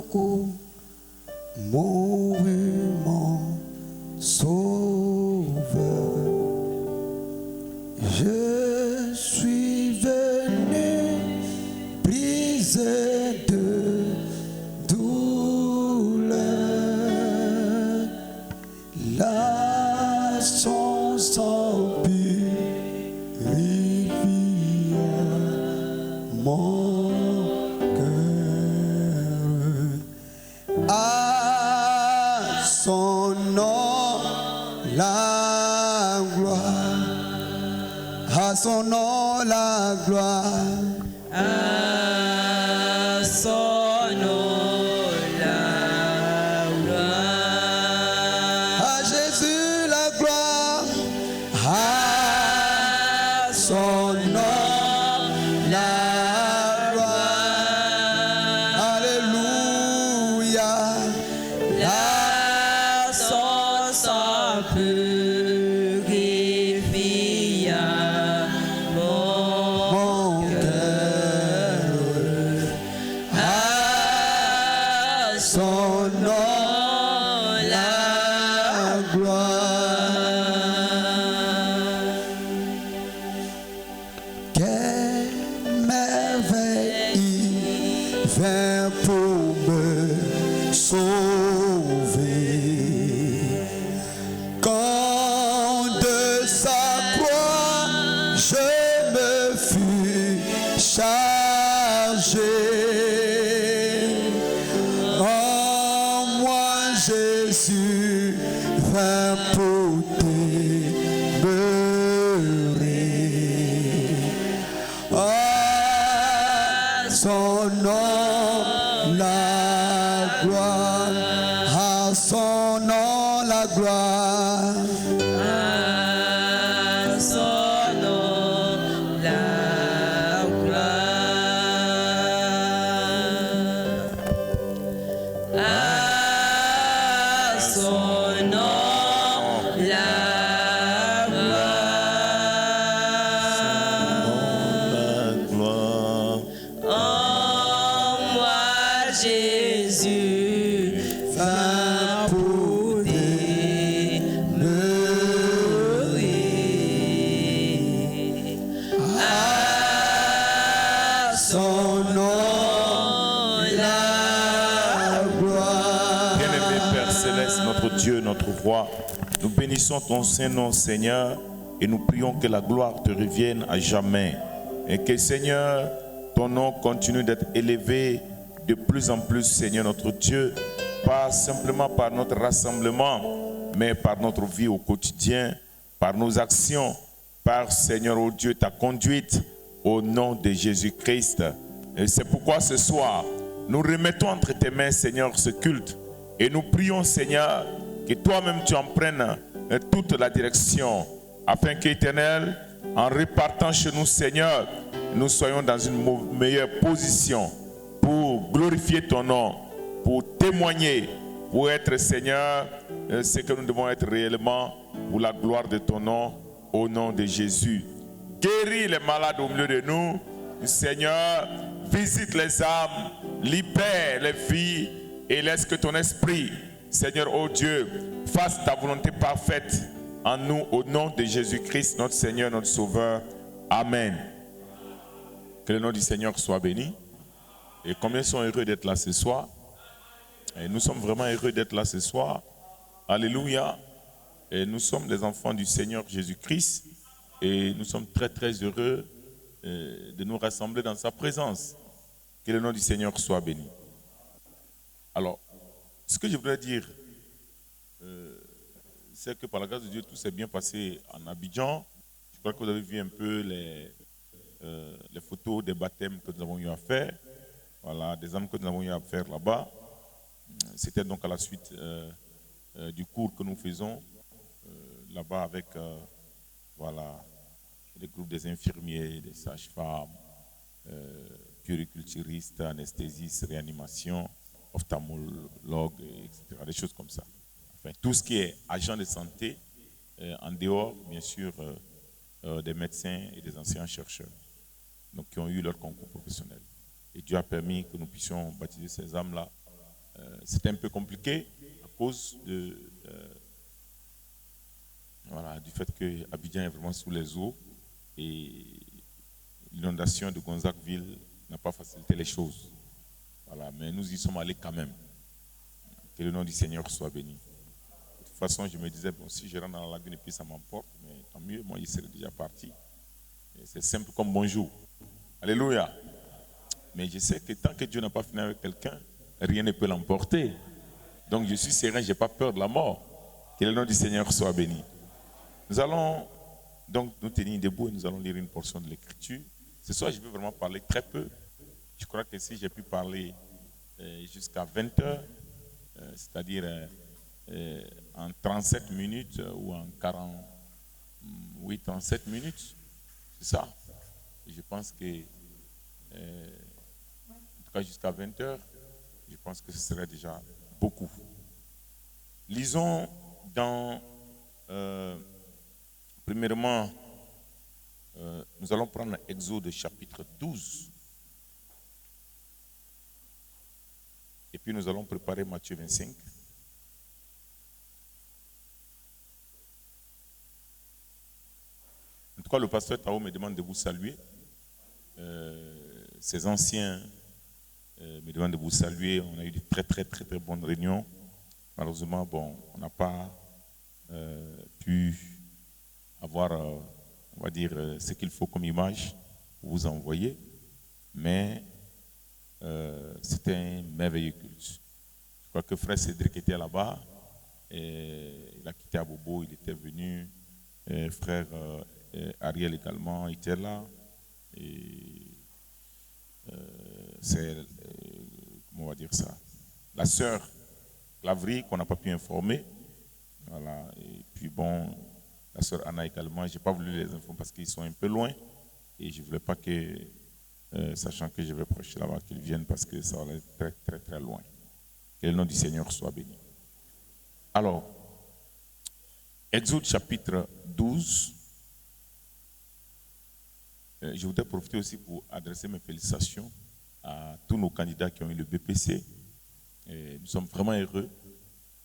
croix où mourut mon sauveur. Je suis venu briser de douleur. Là, son sang purifia mon cœur. À son nom la gloire, à son nom la gloire, à son nom la gloire, à Jésus la gloire, à son nom la gloire. Alléluia. là son sang purifia Mon cœur, à son nom la gloire. Quelle merveille il vint pour me sauver. Quand de sa croix je me fus chargé, en moi Jésus vint pour demeurer. À son nom la gloire, à son nom la gloire. à son nom la gloire, à son nom la gloire. En moi Jésus vint pour demeurer. À Son nom la gloire. Bien-aimé Père Céleste, notre Dieu, notre roi, nous bénissons ton Saint-Nom, Seigneur, et nous prions que la gloire te revienne à jamais. Et que, Seigneur, ton nom continue d'être élevé de plus en plus, Seigneur, notre Dieu, pas simplement par notre rassemblement, mais par notre vie au quotidien, par nos actions, par, Seigneur, oh Dieu, ta conduite, au nom de Jésus-Christ. Et c'est pourquoi ce soir, nous remettons entre tes mains, Seigneur, ce culte. Et nous prions, Seigneur, que toi-même tu en prennes toute la direction, afin qu'Éternel, en repartant chez nous, Seigneur, nous soyons dans une meilleure position pour glorifier ton nom, pour témoigner, pour être, Seigneur, ce que nous devons être réellement pour la gloire de ton nom, au nom de Jésus. Guéris les malades au milieu de nous, Seigneur, visite les âmes, libère les vies et laisse que ton esprit, Seigneur, oh Dieu, fasse ta volonté parfaite en nous, au nom de Jésus-Christ, notre Seigneur, notre Sauveur. Amen. Que le nom du Seigneur soit béni. Et combien sont heureux d'être là ce soir? Et nous sommes vraiment heureux d'être là ce soir. Alléluia. Et nous sommes des enfants du Seigneur Jésus-Christ. Et nous sommes très très heureux de nous rassembler dans sa présence. Que le nom du Seigneur soit béni. Alors, ce que je voudrais dire, c'est que par la grâce de Dieu, tout s'est bien passé en Abidjan. Je crois que vous avez vu un peu les photos des baptêmes que nous avons eu à faire. Voilà, des âmes que nous avons eu à faire là-bas. C'était donc à la suite du cours que nous faisons là-bas avec voilà, les groupes des infirmiers, des sages-femmes, puériculturistes, anesthésistes, réanimation, ophtalmologues, etc. Des choses comme ça. Enfin, tout ce qui est agent de santé, en dehors, bien sûr, des médecins et des anciens chercheurs, donc qui ont eu leur concours professionnel. Et Dieu a permis que nous puissions baptiser ces âmes-là c'était un peu compliqué à cause du fait que Abidjan est vraiment sous les eaux et l'inondation de Gonzagueville n'a pas facilité les choses. Voilà, mais nous y sommes allés quand même. Que le nom du Seigneur soit béni. De toute façon, je me disais, bon, si je rentre dans la lagune et puis ça m'emporte, mais tant mieux, moi, il serait déjà parti. C'est simple comme bonjour. Alléluia. Mais je sais que tant que Dieu n'a pas fini avec quelqu'un, rien ne peut l'emporter. Donc je suis serein, je n'ai pas peur de la mort. Que le nom du Seigneur soit béni. Nous allons donc nous tenir debout et nous allons lire une portion de l'Écriture. Ce soir, je vais vraiment parler très peu. Je crois que si j'ai pu parler jusqu'à 20 heures, c'est-à-dire en 37 minutes ou en 37 minutes, c'est ça. Et je pense que, en tout cas jusqu'à 20 heures, je pense que ce serait déjà beaucoup. Lisons dans, premièrement, nous allons prendre Exode chapitre 12. Et puis nous allons préparer Matthieu 25. En tout cas, le pasteur Tao me demande de vous saluer. Ces anciens me demandent de vous saluer. On a eu de très bonnes réunions. Malheureusement, bon, on n'a pas pu avoir, on va dire, ce qu'il faut comme image pour vous envoyer. Mais c'était un merveilleux culte. Je crois que frère Cédric était là-bas. Il a quitté Abobo, il était venu. Frère Ariel également était là. Et c'est, comment on va dire ça, la sœur Clavry qu'on n'a pas pu informer. Voilà. Et puis bon, la sœur Anna également, je n'ai pas voulu les informer parce qu'ils sont un peu loin. Et je ne voulais pas que, sachant que je vais prêcher là-bas, qu'ils viennent parce que ça va être très loin. Que le nom du Seigneur soit béni. Alors, Exode chapitre 12. Je voudrais profiter aussi pour adresser mes félicitations à tous nos candidats qui ont eu le BPC. Et nous sommes vraiment heureux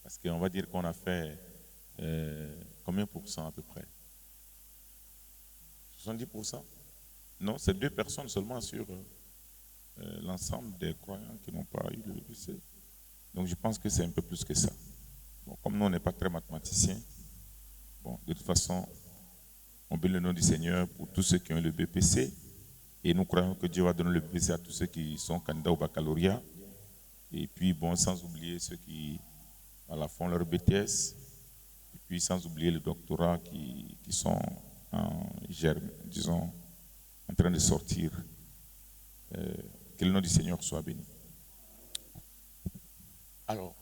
parce qu'on va dire qu'on a fait combien pour cent à peu près? 70%? Non, c'est 2 personnes seulement sur l'ensemble des croyants qui n'ont pas eu le BPC. Donc je pense que c'est un peu plus que ça. Bon, comme nous on n'est pas très mathématiciens, bon, de toute façon, on bénit le nom du Seigneur pour tous ceux qui ont eu le BPC. Et nous croyons que Dieu va donner le BPC à tous ceux qui sont candidats au baccalauréat. Et puis, bon, sans oublier ceux qui font leur BTS. Et puis, sans oublier les doctorats qui sont en germe, disons, en train de sortir. Que le nom du Seigneur soit béni. Alors,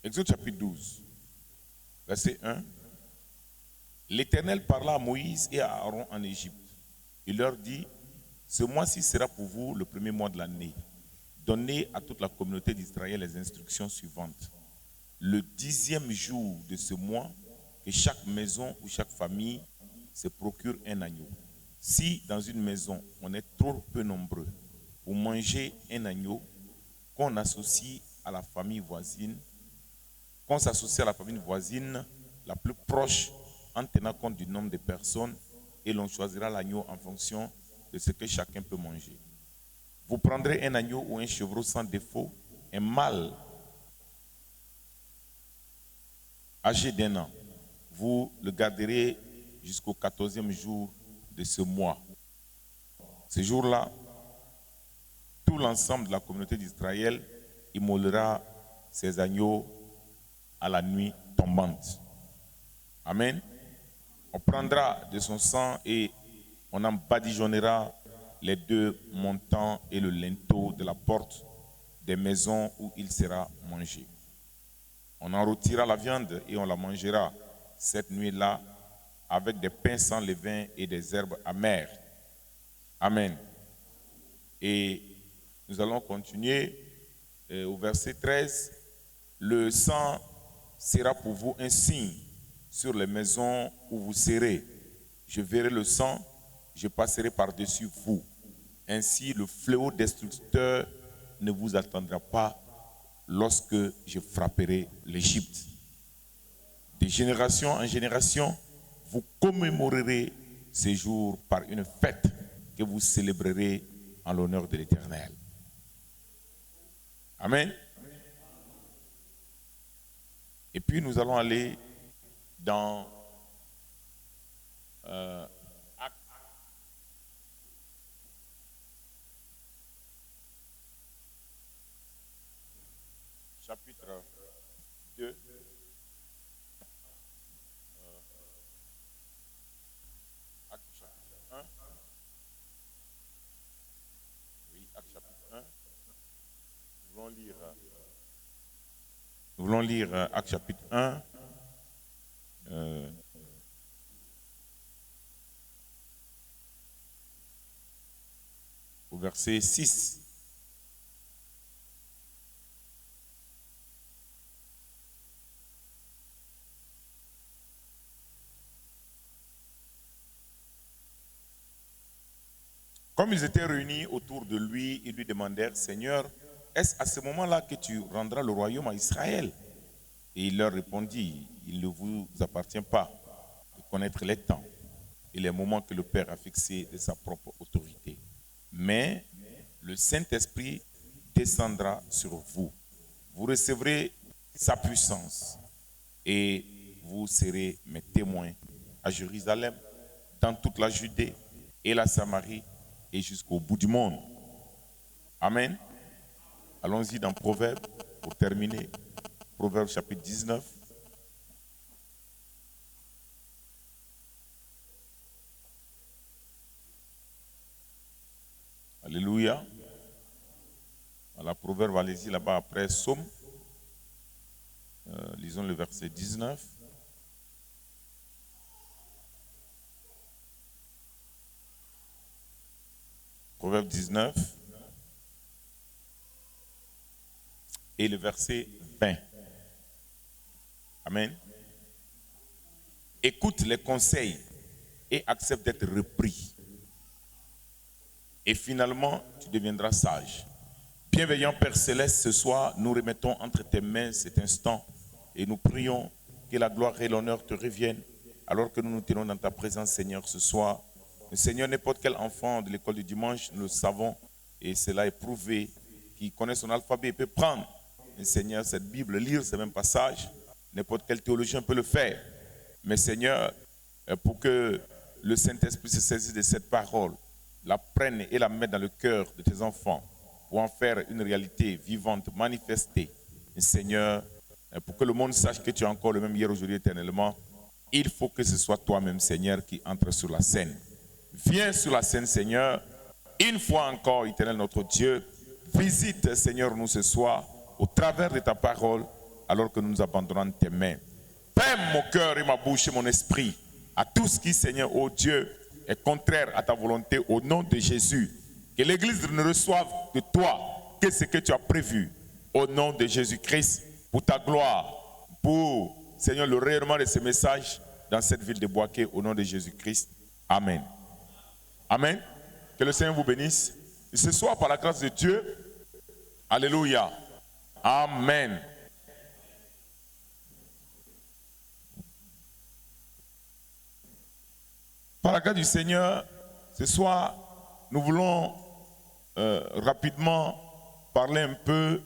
Exode chapitre 12, verset 1. L'Éternel parla à Moïse et à Aaron en Égypte. Il leur dit, ce mois-ci sera pour vous le premier mois de l'année. Donnez à toute la communauté d'Israël les instructions suivantes. Le 10e jour de ce mois, que chaque maison ou chaque famille se procure un agneau. Si dans une maison on est trop peu nombreux pour manger un agneau, qu'on associe à la famille voisine, qu'on s'associe à la famille voisine la plus proche en tenant compte du nombre de personnes et l'on choisira l'agneau en fonction de ce que chacun peut manger. Vous prendrez un agneau ou un chevreau sans défaut, un mâle âgé d'1 an. Vous le garderez jusqu'au 14e jour de ce mois. Ce jour-là, tout l'ensemble de la communauté d'Israël immolera ses agneaux à la nuit tombante. Amen. On prendra de son sang et on en badigeonnera les 2 montants et le linteau de la porte des maisons où il sera mangé. On en rôtira la viande et on la mangera cette nuit-là avec des pains sans levain et des herbes amères. Amen. Et nous allons continuer au verset 13. Le sang sera pour vous un signe sur les maisons où vous serez. Je verrai le sang je passerai par-dessus vous. Ainsi, le fléau destructeur ne vous attendra pas lorsque je frapperai l'Égypte. De génération en génération, vous commémorerez ces jours par une fête que vous célébrerez en l'honneur de l'Éternel. Amen. Et puis nous allons aller dans Actes. Chapitre 2. Actes chapitre 1. Oui, Actes chapitre 1. Nous voulons lire Actes chapitre 1. Au verset 6. Comme ils étaient réunis autour de lui, ils lui demandèrent, Seigneur, est-ce à ce moment-là que tu rendras le royaume à Israël? Et il leur répondit, il ne vous appartient pas de connaître les temps et les moments que le Père a fixés de sa propre autorité. Mais le Saint-Esprit descendra sur vous. Vous recevrez sa puissance et vous serez mes témoins à Jérusalem, dans toute la Judée et la Samarie et jusqu'au bout du monde. Amen. Allons-y dans Proverbes pour terminer. Proverbes chapitre 19. Alléluia. Voilà, Proverbe, allez-y là-bas après Psaume. Lisons le verset 19. Proverbe 19 et le verset 20. Amen. Écoute les conseils et accepte d'être repris. Et finalement, tu deviendras sage. Bienveillant Père Céleste, ce soir, nous remettons entre tes mains cet instant et nous prions que la gloire et l'honneur te reviennent alors que nous nous tenons dans ta présence, Seigneur, ce soir. Le Seigneur, n'importe quel enfant de l'école du dimanche, nous le savons et cela est prouvé, qui connaît son alphabet et peut prendre, Seigneur, cette Bible, lire ces mêmes passages. N'importe quel théologien peut le faire. Mais Seigneur, pour que le Saint-Esprit se saisisse de cette parole, la prenne et la mette dans le cœur de tes enfants, pour en faire une réalité vivante, manifestée. Et Seigneur, pour que le monde sache que tu es encore le même hier, aujourd'hui, éternellement, il faut que ce soit toi-même, Seigneur, qui entre sur la scène. Viens sur la scène, Seigneur. Une fois encore, éternel notre Dieu, visite, Seigneur, nous ce soir, au travers de ta parole, alors que nous nous abandonnons tes mains. Prends mon cœur et ma bouche et mon esprit à tout ce qui, Seigneur, ô Dieu, est contraire à ta volonté au nom de Jésus. Que l'Église ne reçoive de toi que ce que tu as prévu au nom de Jésus-Christ pour ta gloire, pour, Seigneur, le rayonnement de ce message dans cette ville de Boaké au nom de Jésus-Christ. Amen. Amen. Que le Seigneur vous bénisse. Et ce soir, par la grâce de Dieu, alléluia. Amen. Par la grâce du Seigneur, ce soir, nous voulons rapidement parler un peu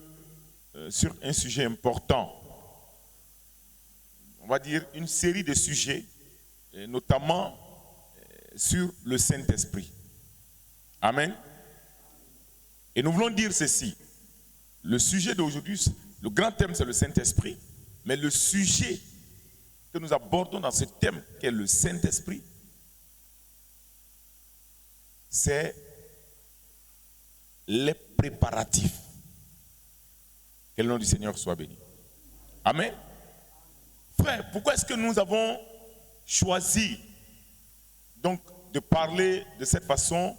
sur un sujet important. On va dire une série de sujets, notamment sur le Saint-Esprit. Amen. Et nous voulons dire ceci. Le sujet d'aujourd'hui, le grand thème, c'est le Saint-Esprit. Mais le sujet que nous abordons dans ce thème, qui est le Saint-Esprit, c'est les préparatifs. Que le nom du Seigneur soit béni. Amen. Frère, pourquoi est-ce que nous avons choisi donc de parler de cette façon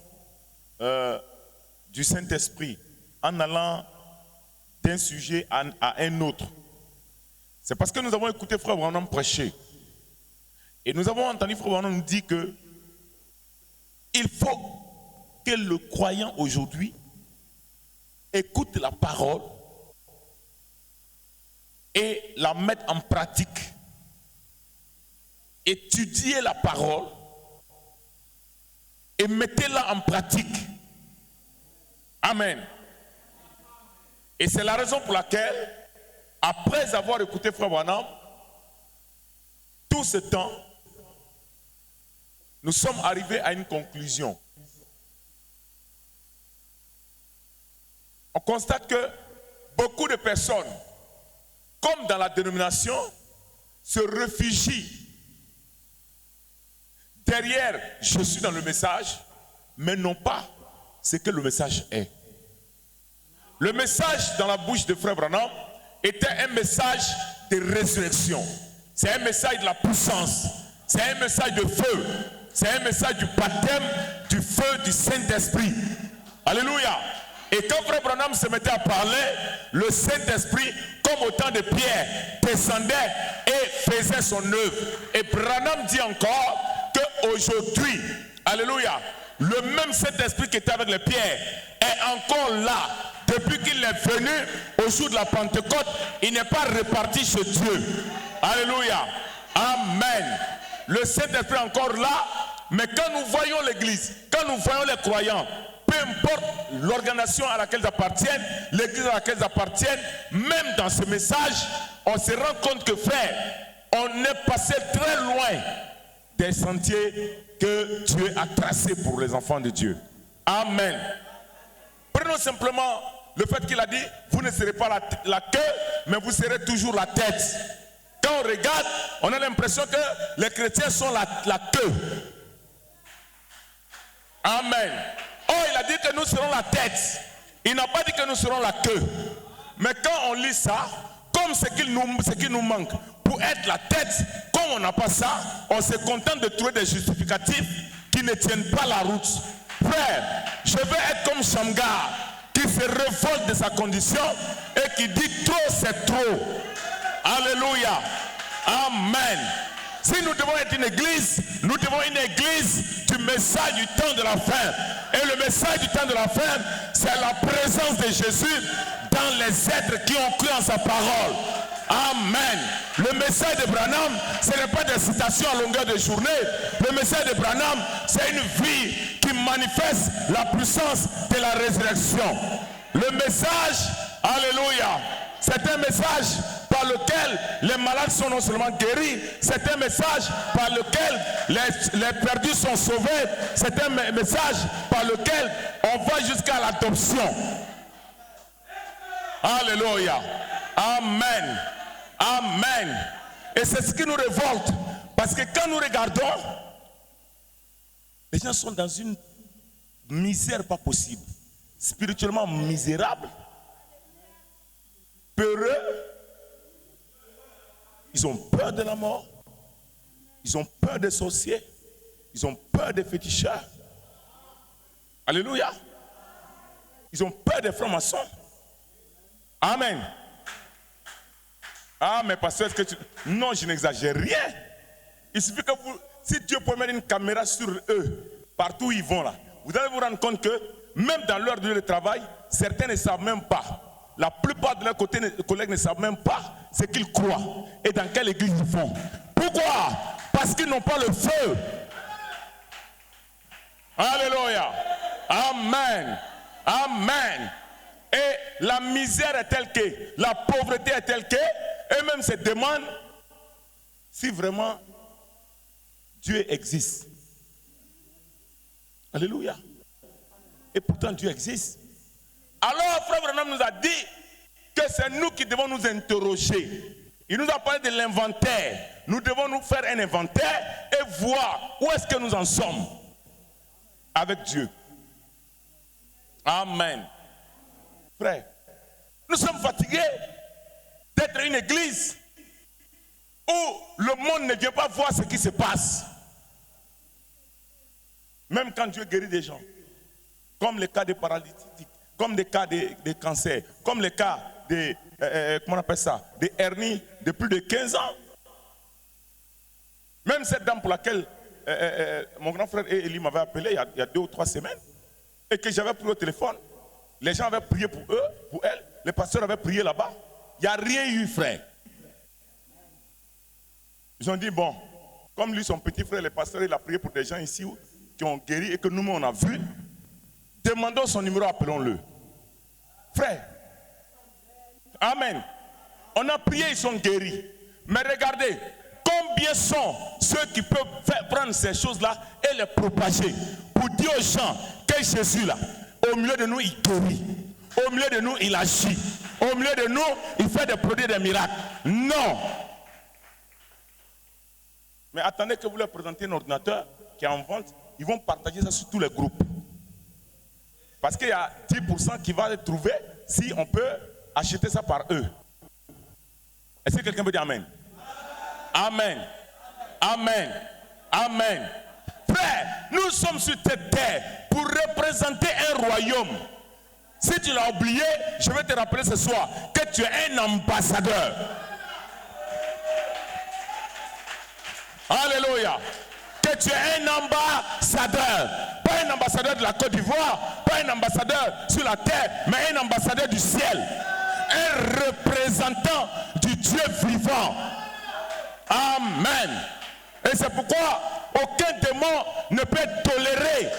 du Saint-Esprit en allant d'un sujet à un autre? C'est parce que nous avons écouté Frère Branham prêcher. Et nous avons entendu Frère Branham nous dire que il faut que le croyant aujourd'hui écoute la parole et la mette en pratique. Étudiez la parole et mettez-la en pratique. Amen. Et c'est la raison pour laquelle, après avoir écouté Frère Branham, tout ce temps, nous sommes arrivés à une conclusion. On constate que beaucoup de personnes, comme dans la dénomination, se réfugient derrière « je suis dans le message », mais non pas ce que le message est. Le message dans la bouche de Frère Branham était un message de résurrection. C'est un message de la puissance. C'est un message de feu. C'est un message du baptême, du feu, du Saint-Esprit. Alléluia. Et quand Frère Branham se mettait à parler, le Saint-Esprit, comme au temps de Pierre, descendait et faisait son œuvre. Et Branham dit encore qu'aujourd'hui, alléluia, le même Saint-Esprit qui était avec les pierres est encore là. Depuis qu'il est venu au jour de la Pentecôte, il n'est pas reparti chez Dieu. Alléluia. Amen. Le Saint-Esprit est encore là, mais quand nous voyons l'Église, quand nous voyons les croyants, peu importe l'organisation à laquelle ils appartiennent, l'Église à laquelle ils appartiennent, même dans ce message, on se rend compte que, frère, on est passé très loin des sentiers que Dieu a tracés pour les enfants de Dieu. Amen. Prenons simplement le fait qu'il a dit, vous ne serez pas la queue, mais vous serez toujours la tête. Quand on regarde, on a l'impression que les chrétiens sont la queue. Amen. Oh, il a dit que nous serons la tête. Il n'a pas dit que nous serons la queue. Mais quand on lit ça, comme ce qui nous manque, pour être la tête, comme on n'a pas ça, on se contente de trouver des justificatifs qui ne tiennent pas la route. Frère, je veux être comme Shamgar, qui se révolte de sa condition et qui dit trop c'est trop. Alléluia. Amen. Si nous devons être une église, nous devons être une église du message du temps de la fin. Et le message du temps de la fin, c'est la présence de Jésus dans les êtres qui ont cru en sa parole. Amen. Le message de Branham, ce n'est pas des citations à longueur de journée. Le message de Branham, c'est une vie qui manifeste la puissance de la résurrection. Le message, alléluia, c'est un message par lequel les malades sont non seulement guéris, c'est un message par lequel les perdus sont sauvés, c'est un message par lequel on va jusqu'à l'adoption. Alléluia. Amen. Amen. Et c'est ce qui nous révolte. Parce que quand nous regardons, les gens sont dans une misère pas possible. Spirituellement misérable. Peureux. Ils ont peur de la mort. Ils ont peur des sorciers. Ils ont peur des féticheurs. Alléluia. Ils ont peur des francs-maçons. Amen. Ah, mais pasteur, est-ce que tu... Non, je n'exagère rien. Il suffit que vous... Si Dieu peut mettre une caméra sur eux, partout où ils vont là, vous allez vous rendre compte que même dans leur lieu de travail, certains ne savent même pas. La plupart de leurs collègues ne savent même pas ce qu'ils croient et dans quelle église ils font. Pourquoi? Parce qu'ils n'ont pas le feu. Alléluia. Amen. Amen. Et la misère est telle que, la pauvreté est telle que, eux-mêmes se demandent si vraiment Dieu existe. Alléluia. Et pourtant Dieu existe. Alors Frère Branham nous a dit que c'est nous qui devons nous interroger. Il nous a parlé de l'inventaire. Nous devons nous faire un inventaire et voir où est-ce que nous en sommes avec Dieu. Amen. Frère, nous sommes fatigués d'être une église où le monde ne vient pas voir ce qui se passe. Même quand Dieu guérit des gens, comme les cas des paralytiques, comme les cas de cancer, comme les cas de, comment on appelle ça, des hernies de plus de 15 ans. Même cette dame pour laquelle mon grand frère Eli m'avait appelé il y a 2 ou 3 semaines et que j'avais pris au téléphone. Les gens avaient prié pour eux, pour elle. Les pasteurs avaient prié là-bas. Il n'y a rien eu, frère. Ils ont dit, bon, comme lui, son petit frère, le pasteur, il a prié pour des gens ici qui ont guéri et que nous-mêmes, on a vu. Demandons son numéro, appelons-le. Frère. Amen. On a prié, ils sont guéris. Mais regardez, combien sont ceux qui peuvent prendre ces choses-là et les propager pour dire aux gens que Jésus, là, au milieu de nous, il guérit. Au milieu de nous, il agit. Au milieu de nous, il fait des produits, des miracles. Non. Mais attendez que vous leur présentez un ordinateur qui est en vente. Ils vont partager ça sur tous les groupes. Parce qu'il y a 10% qui va le trouver si on peut acheter ça par eux. Est-ce que quelqu'un peut dire Amen? Amen. Amen. Amen. Frère, nous sommes sur cette terre pour représenter un royaume. Si tu l'as oublié, je vais te rappeler ce soir que tu es un ambassadeur. Alléluia. Que tu es un ambassadeur. Pas un ambassadeur de la Côte d'Ivoire, pas un ambassadeur sur la terre, mais un ambassadeur du ciel. Un représentant du Dieu vivant. Amen. Et c'est pourquoi aucun démon ne peut tolérer.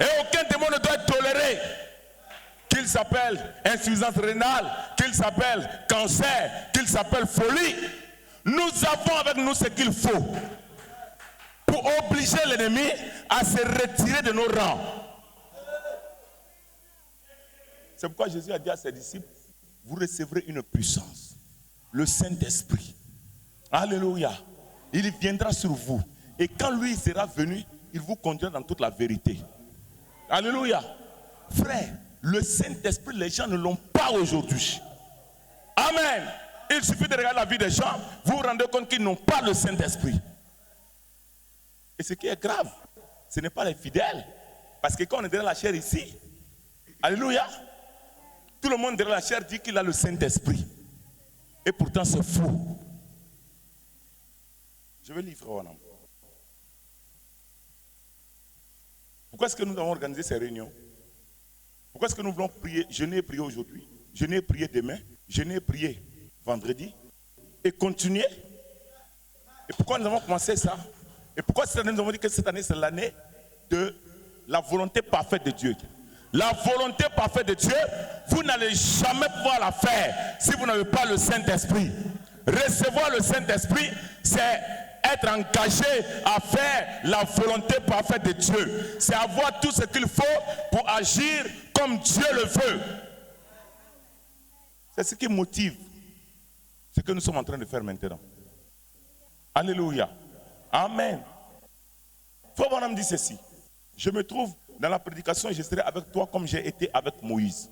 Et aucun démon ne doit être toléré. Qu'il s'appelle insuffisance rénale, qu'il s'appelle cancer, qu'il s'appelle folie. Nous avons avec nous ce qu'il faut pour obliger l'ennemi à se retirer de nos rangs. C'est pourquoi Jésus a dit à ses disciples, vous recevrez une puissance, le Saint-Esprit. Alléluia. Il viendra sur vous. Et quand lui sera venu, il vous conduira dans toute la vérité. Alléluia. Frère, le Saint-Esprit, les gens ne l'ont pas aujourd'hui. Amen. Il suffit de regarder la vie des gens, vous vous rendez compte qu'ils n'ont pas le Saint-Esprit. Et ce qui est grave, ce n'est pas les fidèles. Parce que quand on est derrière la chair ici, alléluia, tout le monde derrière la chair dit qu'il a le Saint-Esprit. Et pourtant c'est faux. Je vais lire, frère Wanam. Pourquoi est-ce que nous avons organisé ces réunions? Pourquoi est-ce que nous voulons prier? Je n'ai prié aujourd'hui, je n'ai prié demain, je n'ai prié vendredi et continuer. Et pourquoi nous avons commencé ça? Et pourquoi cette année nous avons dit que cette année c'est l'année de la volonté parfaite de Dieu? La volonté parfaite de Dieu, vous n'allez jamais pouvoir la faire si vous n'avez pas le Saint-Esprit. Recevoir le Saint-Esprit, c'est être engagé à faire la volonté parfaite de Dieu. C'est avoir tout ce qu'il faut pour agir comme Dieu le veut. C'est ce qui motive ce que nous sommes en train de faire maintenant. Alléluia. Amen. Frère Branham dit ceci. Je me trouve dans la prédication et je serai avec toi comme j'ai été avec Moïse.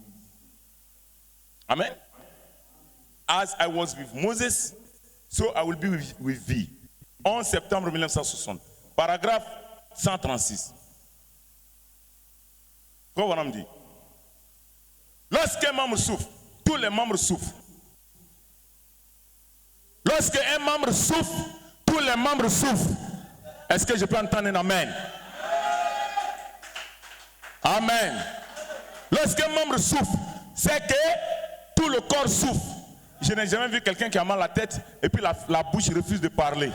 Amen. As I was with Moses, so I will be with thee. 11 septembre 1960. Paragraphe 136. Frère Branham dit, lorsqu'un membre souffre, tous les membres souffrent. Lorsqu'un membre souffre, tous les membres souffrent. Est-ce que je peux entendre un amen? Amen. Lorsqu'un membre souffre, c'est que tout le corps souffre. Je n'ai jamais vu quelqu'un qui a mal à la tête et puis la bouche refuse de parler.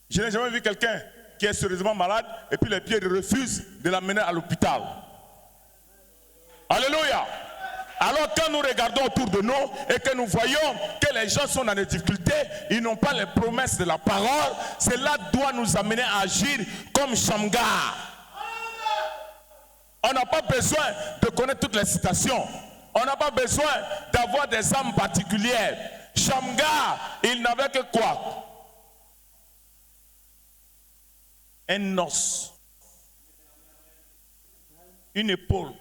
Je n'ai jamais vu quelqu'un qui est sérieusement malade et puis les pieds refusent de l'amener à l'hôpital. Alléluia. Alors quand nous regardons autour de nous et que nous voyons que les gens sont dans des difficultés, ils n'ont pas les promesses de la parole, cela doit nous amener à agir comme Shamgar. On n'a pas besoin de connaître toutes les citations. On n'a pas besoin d'avoir des âmes particulières. Shamgar, il n'avait que quoi? Un os, une épaule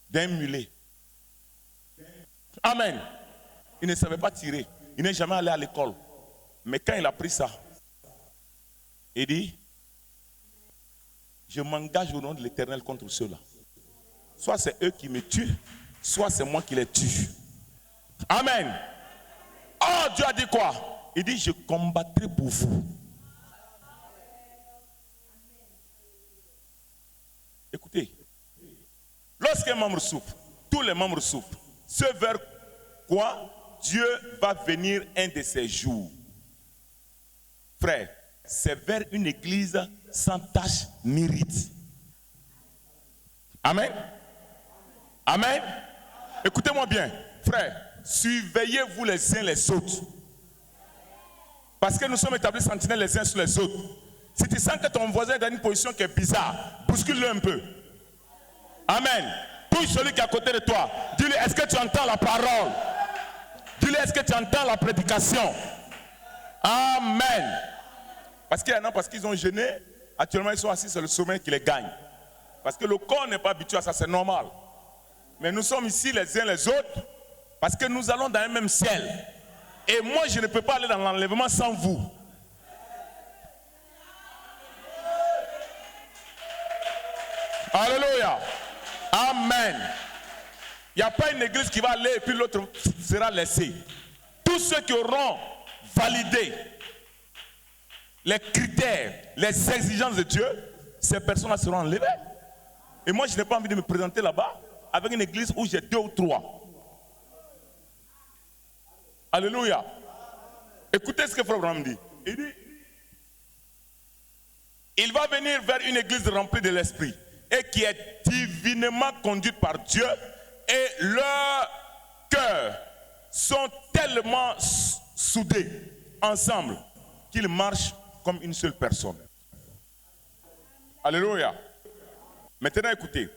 d'un mulet. Amen. Il ne savait pas tirer. Il n'est jamais allé à l'école. Mais quand il a pris ça, il dit, je m'engage au nom de l'Éternel contre ceux-là. Soit c'est eux qui me tuent, soit c'est moi qui les tue. Amen. Oh, Non, Dieu a dit quoi? Il dit, je combattrai pour vous. Écoutez, lorsqu'un membre souffre, tous les membres souffrent. Ce vers quoi Dieu va venir un de ces jours. Frère, c'est vers une église sans tache mérite. Amen. Amen. Écoutez-moi bien, frère, surveillez-vous les uns les autres. Parce que nous sommes établis sentinelles les uns sur les autres. Si tu sens que ton voisin est dans une position qui est bizarre, bouscule-le un peu. Amen. Touche celui qui est à côté de toi. Dis-lui, est-ce que tu entends la parole? Dis-lui, est-ce que tu entends la prédication? Amen. Parce qu'il y en a, parce qu'ils ont jeûné, actuellement ils sont assis sur le sommeil qui les gagne. Parce que le corps n'est pas habitué à ça, c'est normal. Mais nous sommes ici les uns les autres, parce que nous allons dans un même ciel. Et moi, je ne peux pas aller dans l'enlèvement sans vous. Alléluia. Amen. Il n'y a pas une église qui va aller et puis l'autre sera laissée. Tous ceux qui auront validé les critères, les exigences de Dieu, ces personnes-là seront enlevées. Et moi, je n'ai pas envie de me présenter là-bas avec une église où j'ai 2 ou 3. Alléluia. Écoutez ce que Frère Branham dit. Il dit, il va venir vers une église remplie de l'esprit et qui est divinement conduite par Dieu, et leurs cœurs sont tellement soudés ensemble qu'ils marchent comme une seule personne. Alléluia. Maintenant écoutez,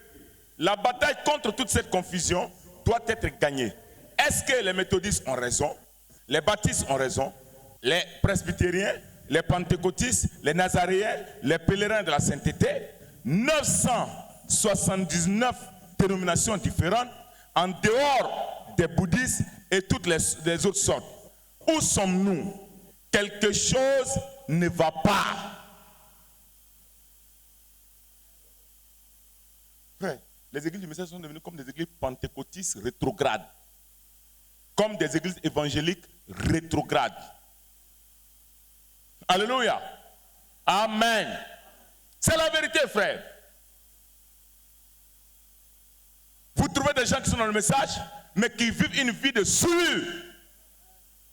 la bataille contre toute cette confusion doit être gagnée. Est-ce que les méthodistes ont raison? Les baptistes ont raison? Les presbytériens, les pentecôtistes, les nazaréens, les pèlerins de la sainteté, 979 dénominations différentes en dehors des bouddhistes et toutes les autres sortes. Où sommes-nous? Quelque chose ne va pas. Frère, les églises du message sont devenues comme des églises pentecôtistes rétrogrades, comme des églises évangéliques rétrogrades. Alléluia. Amen. C'est la vérité, frère. Vous trouvez des gens qui sont dans le message, mais qui vivent une vie de souillure,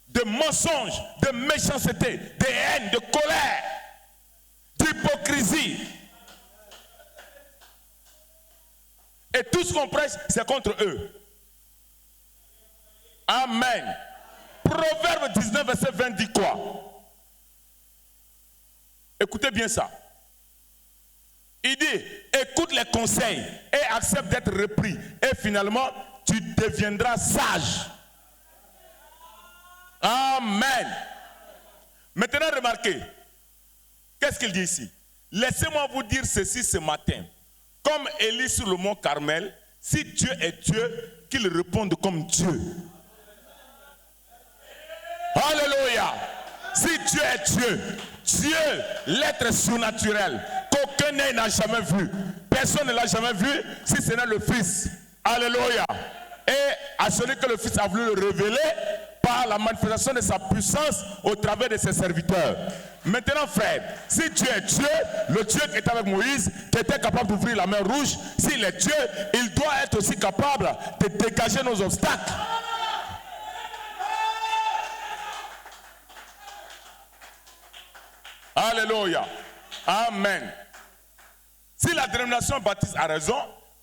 de mensonges, de méchanceté, de haine, de colère, d'hypocrisie. Et tout ce qu'on prêche, c'est contre eux. Amen. Proverbe 19, verset 20 dit quoi? Écoutez bien ça. Il dit, écoute les conseils et accepte d'être repris. Et finalement, tu deviendras sage. Amen. Maintenant, remarquez. Qu'est-ce qu'il dit ici? Laissez-moi vous dire ceci ce matin. Comme Élie sur le mont Carmel, si Dieu est Dieu, qu'il réponde comme Dieu. Alléluia. Si Dieu est Dieu, Dieu, l'être surnaturel, qu'aucun œil n'a jamais vu, personne ne l'a jamais vu, si ce n'est le Fils. Alléluia. Et à celui que le Fils a voulu le révéler par la manifestation de sa puissance au travers de ses serviteurs. Maintenant, frère, si Dieu est Dieu, le Dieu qui est avec Moïse, qui était capable d'ouvrir la mer rouge, s'il est Dieu, il doit être aussi capable de dégager nos obstacles. Alléluia. Amen. Si la dénomination baptiste a raison,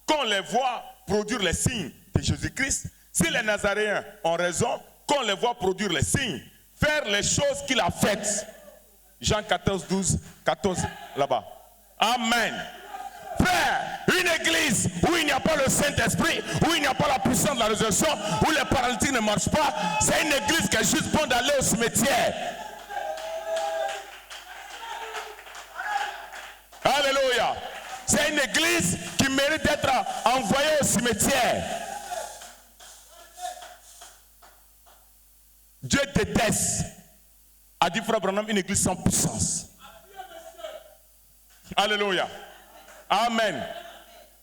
qu'on les voit produire les signes de Jésus-Christ, si les Nazaréens ont raison, qu'on les voit produire les signes, faire les choses qu'il a faites. Jean 14, 12, 14, là-bas. Amen. Frère, une église où il n'y a pas le Saint-Esprit, où il n'y a pas la puissance de la résurrection, où les paralytiques ne marchent pas, c'est une église qui est juste bonne d'aller au cimetière. Alléluia. C'est une église qui mérite d'être envoyée au cimetière. Dieu déteste, a dit Frère Branham, une église sans puissance. Alléluia. Amen.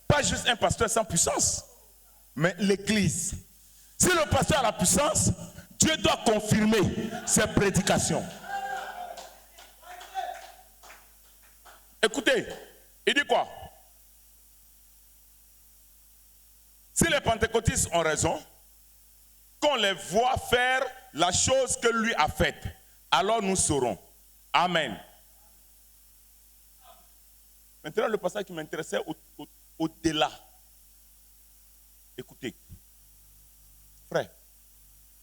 Pas juste un pasteur sans puissance, mais l'église. Si le pasteur a la puissance, Dieu doit confirmer ses prédications. Écoutez, il dit quoi? Si les pentecôtistes ont raison, qu'on les voit faire la chose que lui a faite, alors nous saurons. Amen. Maintenant, le passage qui m'intéressait au-delà. Écoutez, frère,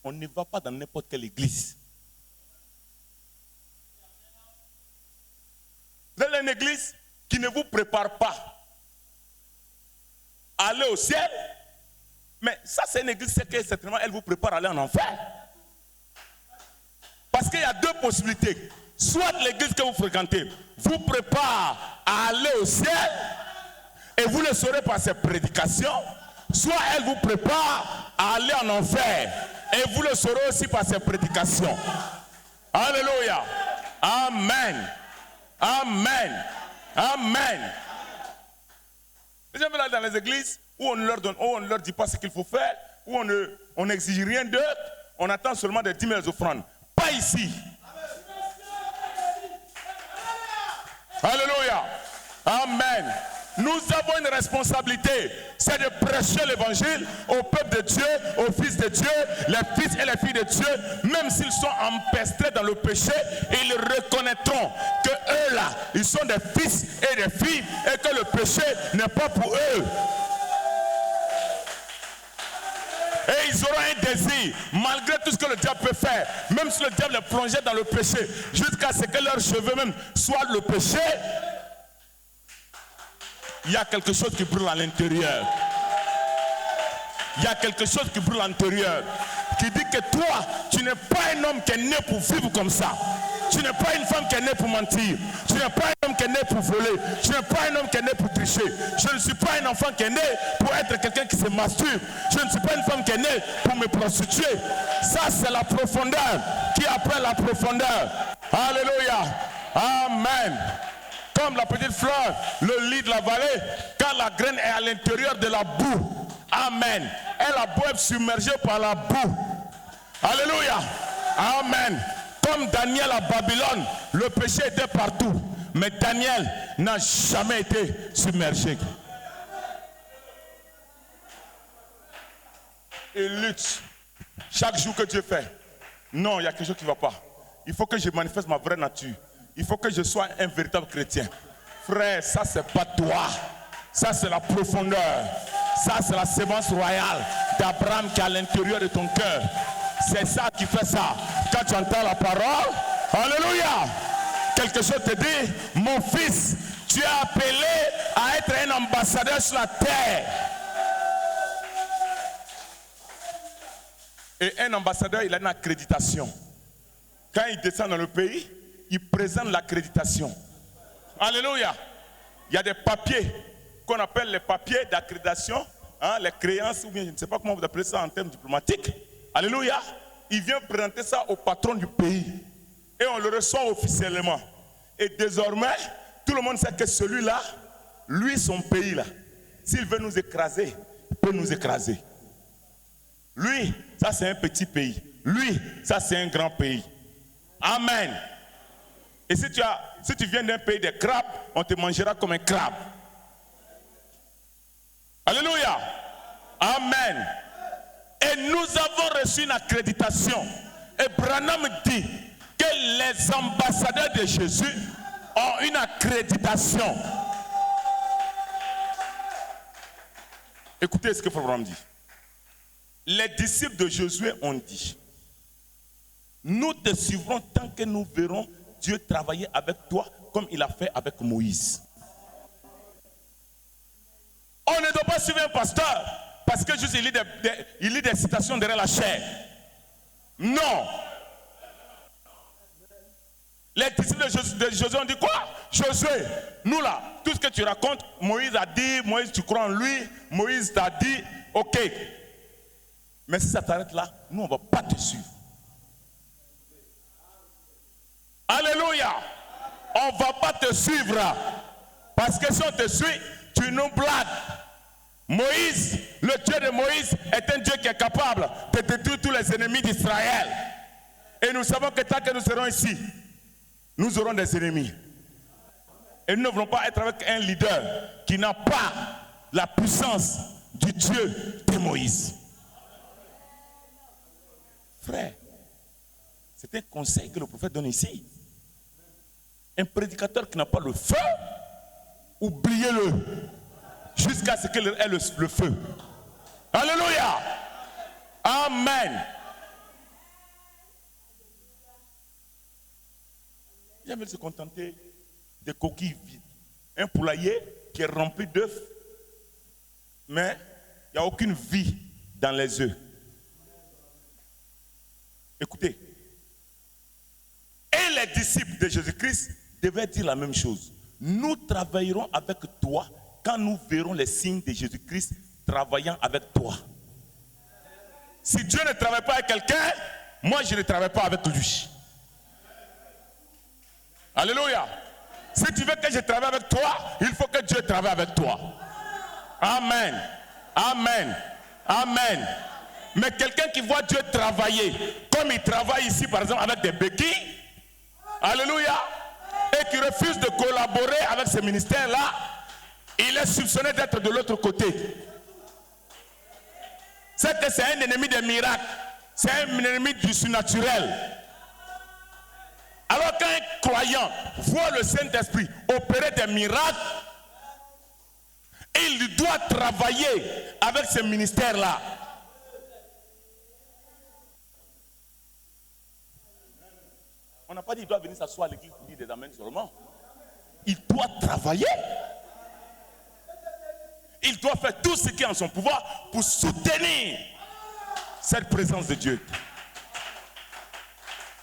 on ne va pas dans n'importe quelle église. Vous êtes dans une église qui ne vous prépare pas à aller au ciel, mais ça c'est une église que certainement elle vous prépare à aller en enfer. Parce qu'il y a deux possibilités. Soit l'église que vous fréquentez vous prépare à aller au ciel et vous le saurez par ses prédications, soit elle vous prépare à aller en enfer et vous le saurez aussi par ses prédications. Alléluia. Amen. Amen. Amen. Les gens veulent aller dans les églises où on ne leur dit pas ce qu'il faut faire, où on n'exige rien d'eux, on attend seulement des 10 000 offrandes. Pas ici. Alléluia. Amen. Nous avons une responsabilité, c'est de prêcher l'évangile au peuple de Dieu, aux fils de Dieu, les fils et les filles de Dieu, même s'ils sont empestés dans le péché, ils reconnaîtront que eux là, ils sont des fils et des filles et que le péché n'est pas pour eux. Et ils auront un désir, malgré tout ce que le diable peut faire, même si le diable les plongeait dans le péché, jusqu'à ce que leurs cheveux même soient le péché. Il y a quelque chose qui brûle à l'intérieur. Il y a quelque chose qui brûle à l'intérieur. Qui dit que toi, tu n'es pas un homme qui est né pour vivre comme ça. Tu n'es pas une femme qui est née pour mentir. Tu n'es pas un homme qui est né pour voler. Tu n'es pas un homme qui est né pour tricher. Je ne suis pas un enfant qui est né pour être quelqu'un qui se masturbe. Je ne suis pas une femme qui est née pour me prostituer. Ça, c'est la profondeur qui appelle la profondeur. Alléluia. Amen. Comme la petite fleur, le lit de la vallée, quand la graine est à l'intérieur de la boue. Amen. Elle a beau être submergée par la boue. Alléluia. Amen. Comme Daniel à Babylone, le péché était partout. Mais Daniel n'a jamais été submergé. Il lutte chaque jour que Dieu fait. Non, il y a quelque chose qui ne va pas. Il faut que je manifeste ma vraie nature. Il faut que je sois un véritable chrétien. Frère, ça c'est pas toi. Ça c'est la profondeur. Ça c'est la sémence royale d'Abraham qui est à l'intérieur de ton cœur. C'est ça qui fait ça. Quand tu entends la parole, alléluia, quelque chose te dit, mon fils, tu es appelé à être un ambassadeur sur la terre. Et un ambassadeur, il a une accréditation. Quand il descend dans le pays, il présente l'accréditation. Alléluia. Il y a des papiers qu'on appelle les papiers d'accréditation, hein, les créances, ou bien je ne sais pas comment vous appelez ça en termes diplomatiques. Alléluia. Il vient présenter ça au patron du pays. Et on le reçoit officiellement. Et désormais, tout le monde sait que celui-là, lui, son pays là, s'il veut nous écraser, il peut nous écraser. Lui, ça c'est un petit pays. Lui, ça c'est un grand pays. Amen. Et si tu viens d'un pays de crabes, on te mangera comme un crabe. Alléluia. Amen. Et nous avons reçu une accréditation. Et Branham dit que les ambassadeurs de Jésus ont une accréditation. Écoutez ce que Branham dit. Les disciples de Josué ont dit, nous te suivrons tant que nous verrons Dieu travailler avec toi comme il a fait avec Moïse. On ne doit pas suivre un pasteur parce que juste il lit des citations derrière la chair. Non. Les disciples de Josué ont dit quoi? Josué, nous là, tout ce que tu racontes, Moïse a dit, Moïse tu crois en lui, Moïse t'a dit, ok. Mais si ça t'arrête là, nous on ne va pas te suivre. Alléluia. On ne va pas te suivre. Parce que si on te suit, tu nous blagues. Moïse, le Dieu de Moïse, est un Dieu qui est capable de détruire tous les ennemis d'Israël. Et nous savons que tant que nous serons ici, nous aurons des ennemis. Et nous ne voulons pas être avec un leader qui n'a pas la puissance du Dieu de Moïse. Frère, c'est un conseil que le prophète donne ici. Un prédicateur qui n'a pas le feu, oubliez-le. Jusqu'à ce qu'il ait le feu. Alléluia. Amen. Ils veulent se contenter de coquilles vides. Un poulailler qui est rempli d'œufs, mais il n'y a aucune vie dans les œufs. Écoutez. Et les disciples de Jésus-Christ devaient dire la même chose. Nous travaillerons avec toi quand nous verrons les signes de Jésus-Christ travaillant avec toi. Si Dieu ne travaille pas avec quelqu'un, moi je ne travaille pas avec lui. Alléluia. Si tu veux que je travaille avec toi, il faut que Dieu travaille avec toi. Amen. Amen. Amen. Mais quelqu'un qui voit Dieu travailler, comme il travaille ici par exemple avec des béquilles, alléluia, et qui refuse de collaborer avec ce ministère-là, il est soupçonné d'être de l'autre côté. C'est que c'est un ennemi des miracles. C'est un ennemi du surnaturel. Alors qu'un croyant voit le Saint-Esprit opérer des miracles, il doit travailler avec ce ministère-là. On n'a pas dit qu'il doit venir s'asseoir à l'église pour dire des amens seulement. Il doit travailler. Il doit faire tout ce qui est en son pouvoir pour soutenir cette présence de Dieu.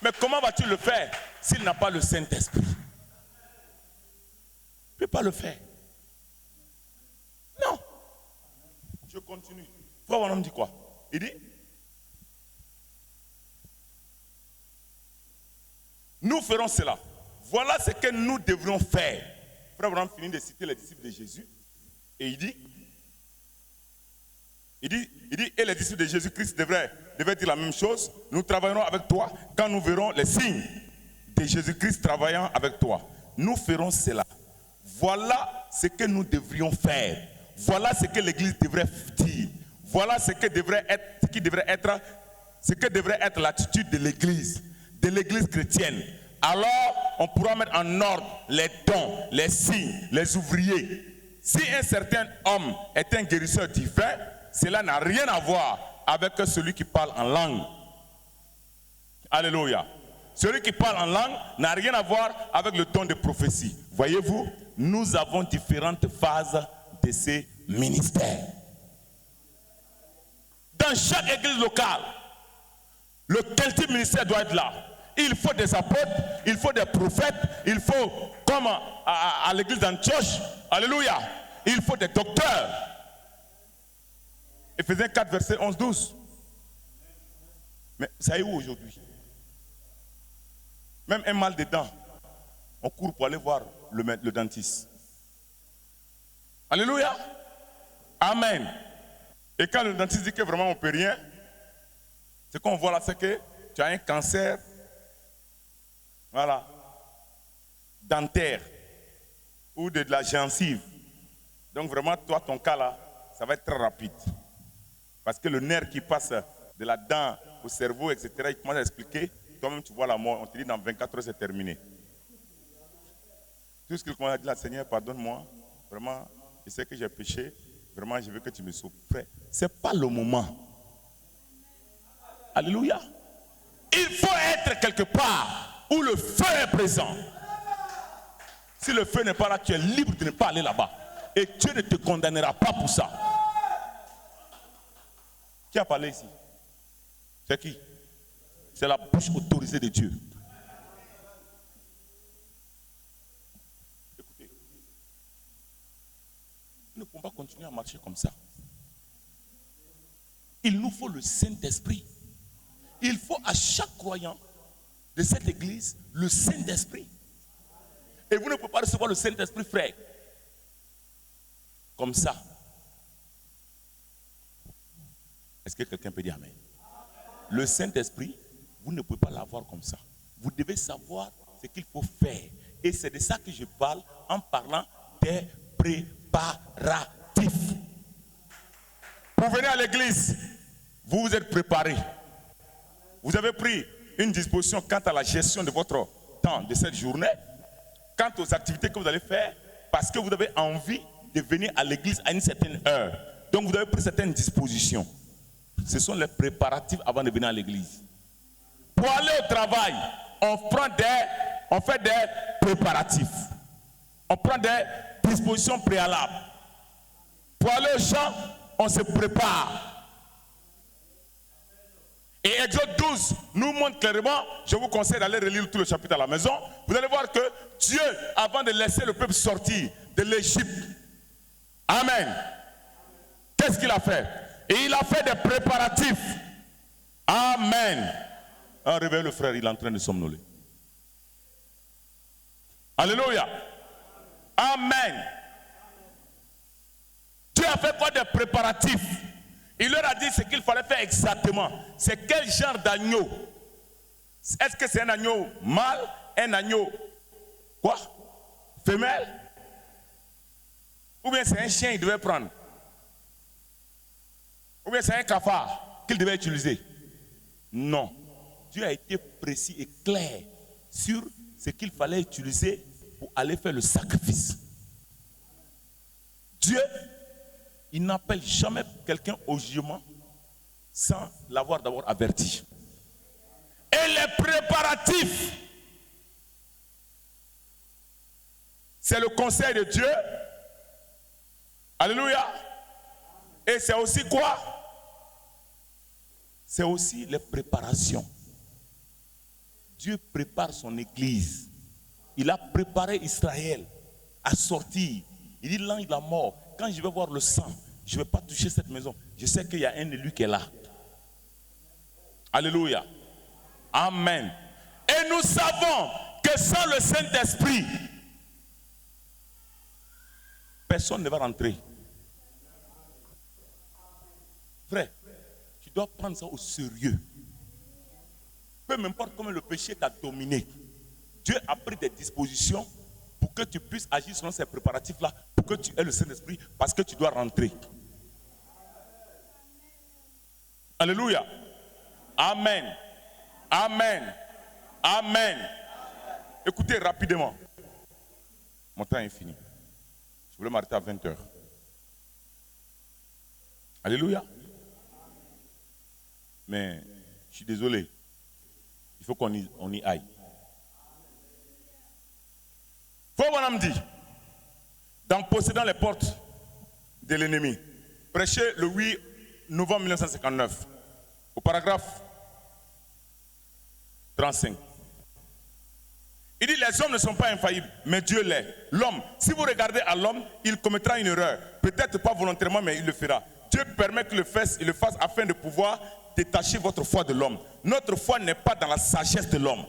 Mais comment vas-tu le faire s'il n'a pas le Saint-Esprit? Il ne peut pas le faire. Non. Je continue. Frère Branham dit quoi? Il dit, nous ferons cela. Voilà ce que nous devrions faire. Frère Branham finit de citer les disciples de Jésus. Et il dit, et les disciples de Jésus-Christ devraient dire la même chose. Nous travaillerons avec toi quand nous verrons les signes de Jésus-Christ travaillant avec toi. Nous ferons cela. Voilà ce que nous devrions faire. Voilà ce que l'Église devrait dire. Voilà ce que devrait être l'attitude de l'Église chrétienne. Alors, on pourra mettre en ordre les dons, les signes, les ouvriers. Si un certain homme est un guérisseur divin, cela n'a rien à voir avec celui qui parle en langue. Alléluia. Celui qui parle en langue n'a rien à voir avec le don de prophétie. Voyez-vous, nous avons différentes phases de ces ministères. Dans chaque église locale, le qualité ministère doit être là. Il faut des apôtres, il faut des prophètes, il faut, comme à l'église d'Antioche, alléluia, il faut des docteurs. Éphésiens 4, verset 11-12. Mais ça est où aujourd'hui? Même un mal de dents, on court pour aller voir le dentiste. Alléluia. Amen. Et quand le dentiste dit que vraiment on ne peut rien, ce qu'on voit là, c'est que tu as un cancer, voilà, dentaire ou de la gencive. Donc vraiment, toi, ton cas là, ça va être très rapide. Parce que le nerf qui passe de la dent au cerveau, etc., il commence à expliquer. Toi-même, tu vois la mort. On te dit dans 24 heures, c'est terminé. Tout ce qu'il commence à dire, là, Seigneur, pardonne-moi. Vraiment, je sais que j'ai péché. Vraiment, je veux que tu me sauves. Frère, ce n'est pas le moment. Alléluia. Il faut être quelque part où le feu est présent. Si le feu n'est pas là, tu es libre de ne pas aller là-bas. Et Dieu ne te condamnera pas pour ça. Qui a parlé ici? C'est qui? C'est la bouche autorisée de Dieu. Écoutez, nous ne pouvons pas continuer à marcher comme ça. Il nous faut le Saint-Esprit. Il faut à chaque croyant de cette église le Saint-Esprit. Et vous ne pouvez pas recevoir le Saint-Esprit, frère, comme ça. Est-ce que quelqu'un peut dire amen? Le Saint-Esprit, vous ne pouvez pas l'avoir comme ça. Vous devez savoir ce qu'il faut faire. Et c'est de ça que je parle en parlant des préparatifs. Pour venir à l'église, vous vous êtes préparé. Vous avez pris une disposition quant à la gestion de votre temps de cette journée, quant aux activités que vous allez faire, parce que vous avez envie de venir à l'église à une certaine heure. Donc vous avez pris certaines dispositions. Ce sont les préparatifs avant de venir à l'église. Pour aller au travail, on fait des préparatifs. On prend des dispositions préalables. Pour aller au champ, on se prépare. Et Exode 12 nous montre clairement, je vous conseille d'aller relire tout le chapitre à la maison, vous allez voir que Dieu, avant de laisser le peuple sortir de l'Égypte, amen, qu'est-ce qu'il a fait? Et il a fait des préparatifs. Amen. Réveille le frère, il est en train de somnoler. Alléluia. Amen. Dieu a fait quoi? Des préparatifs. Il leur a dit ce qu'il fallait faire exactement. C'est quel genre d'agneau? Est-ce que c'est un agneau mâle? Un agneau quoi? Femelle? Ou bien c'est un chien qu'il devait prendre? Ou bien c'est un cafard qu'il devait utiliser? Non. Dieu a été précis et clair sur ce qu'il fallait utiliser pour aller faire le sacrifice. Dieu, il n'appelle jamais quelqu'un au jugement sans l'avoir d'abord averti. Et les préparatifs, c'est le conseil de Dieu. Alléluia. Et c'est aussi quoi? C'est aussi les préparations. Dieu prépare son église. Il a préparé Israël à sortir. Il dit là, il est mort. Quand je vais voir le sang, je ne vais pas toucher cette maison. Je sais qu'il y a un élu qui est là. Alléluia. Amen. Et nous savons que sans le Saint-Esprit, personne ne va rentrer. Frère, tu dois prendre ça au sérieux. Peu m'importe comment le péché t'a dominé. Dieu a pris des dispositions pour que tu puisses agir selon ces préparatifs-là, pour que tu aies le Saint-Esprit, parce que tu dois rentrer. Alléluia. Amen. Amen. Amen. Écoutez rapidement. Mon temps est fini. Je voulais m'arrêter à 20h. Alléluia. Mais je suis désolé. Il faut qu'on y aille. Faut qu'on dit, dans possédant les portes de l'ennemi, prêché le 8 novembre 1959, au paragraphe 35. Il dit, les hommes ne sont pas infaillibles, mais Dieu l'est. L'homme, si vous regardez à l'homme, il commettra une erreur. Peut-être pas volontairement, mais il le fera. Dieu permet qu'il le fasse afin de pouvoir détacher votre foi de l'homme. Notre foi n'est pas dans la sagesse de l'homme.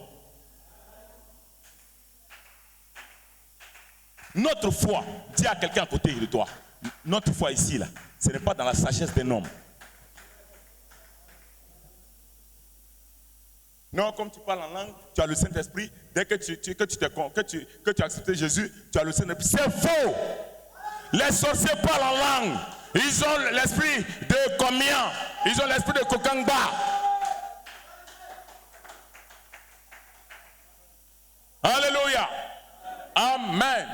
Notre foi, dis à quelqu'un à côté de toi, notre foi ici, là, ce n'est pas dans la sagesse d'un homme. Non, comme tu parles en langue, tu as le Saint-Esprit. Dès que tu as accepté Jésus, tu as le Saint-Esprit. C'est faux. Les sorciers parlent en langue. Ils ont l'esprit de Komian. Ils ont l'esprit de Kokangba. Alléluia. Amen.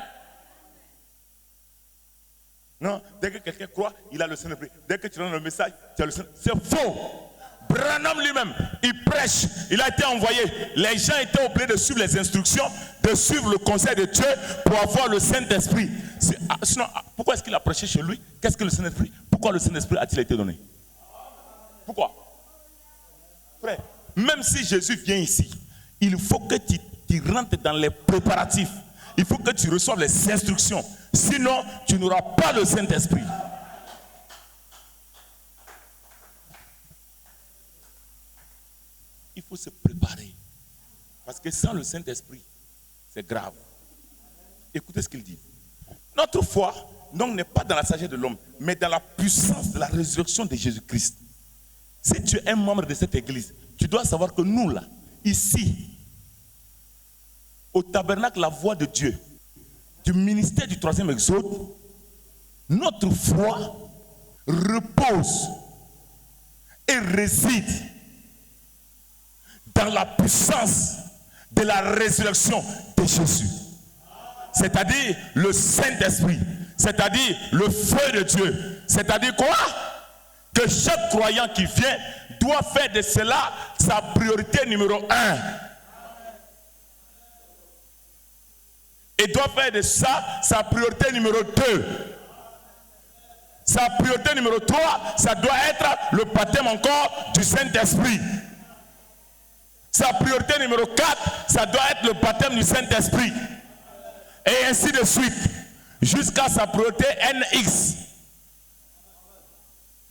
Non, dès que quelqu'un croit, il a le Saint-Esprit. Dès que tu donnes le message, tu as le Saint-Esprit. C'est faux. Branham lui-même, il prêche, il a été envoyé. Les gens étaient obligés de suivre les instructions, de suivre le conseil de Dieu pour avoir le Saint-Esprit. Sinon, pourquoi est-ce qu'il a prêché chez lui? Qu'est-ce que le Saint-Esprit? Pourquoi le Saint-Esprit a-t-il été donné? Pourquoi? Frère, même si Jésus vient ici, il faut que tu rentres dans les préparatifs. Il faut que tu reçoives les instructions. Sinon, tu n'auras pas le Saint-Esprit. Il faut se préparer. Parce que sans le Saint-Esprit, c'est grave. Écoutez ce qu'il dit. Notre foi, donc, n'est pas dans la sagesse de l'homme, mais dans la puissance de la résurrection de Jésus-Christ. Si tu es un membre de cette église, tu dois savoir que nous là, ici, au tabernacle La Voix de Dieu, du ministère du 3e exode, notre foi repose et réside dans la puissance de la résurrection de Jésus. C'est-à-dire le Saint-Esprit, c'est-à-dire le feu de Dieu. C'est-à-dire quoi? Que chaque croyant qui vient doit faire de cela sa priorité numéro 1. Et doit faire de ça sa priorité numéro 2. Sa priorité numéro 3, ça doit être le baptême encore du Saint-Esprit. Sa priorité numéro 4, ça doit être le baptême du Saint-Esprit. Et ainsi de suite. Jusqu'à sa priorité NX.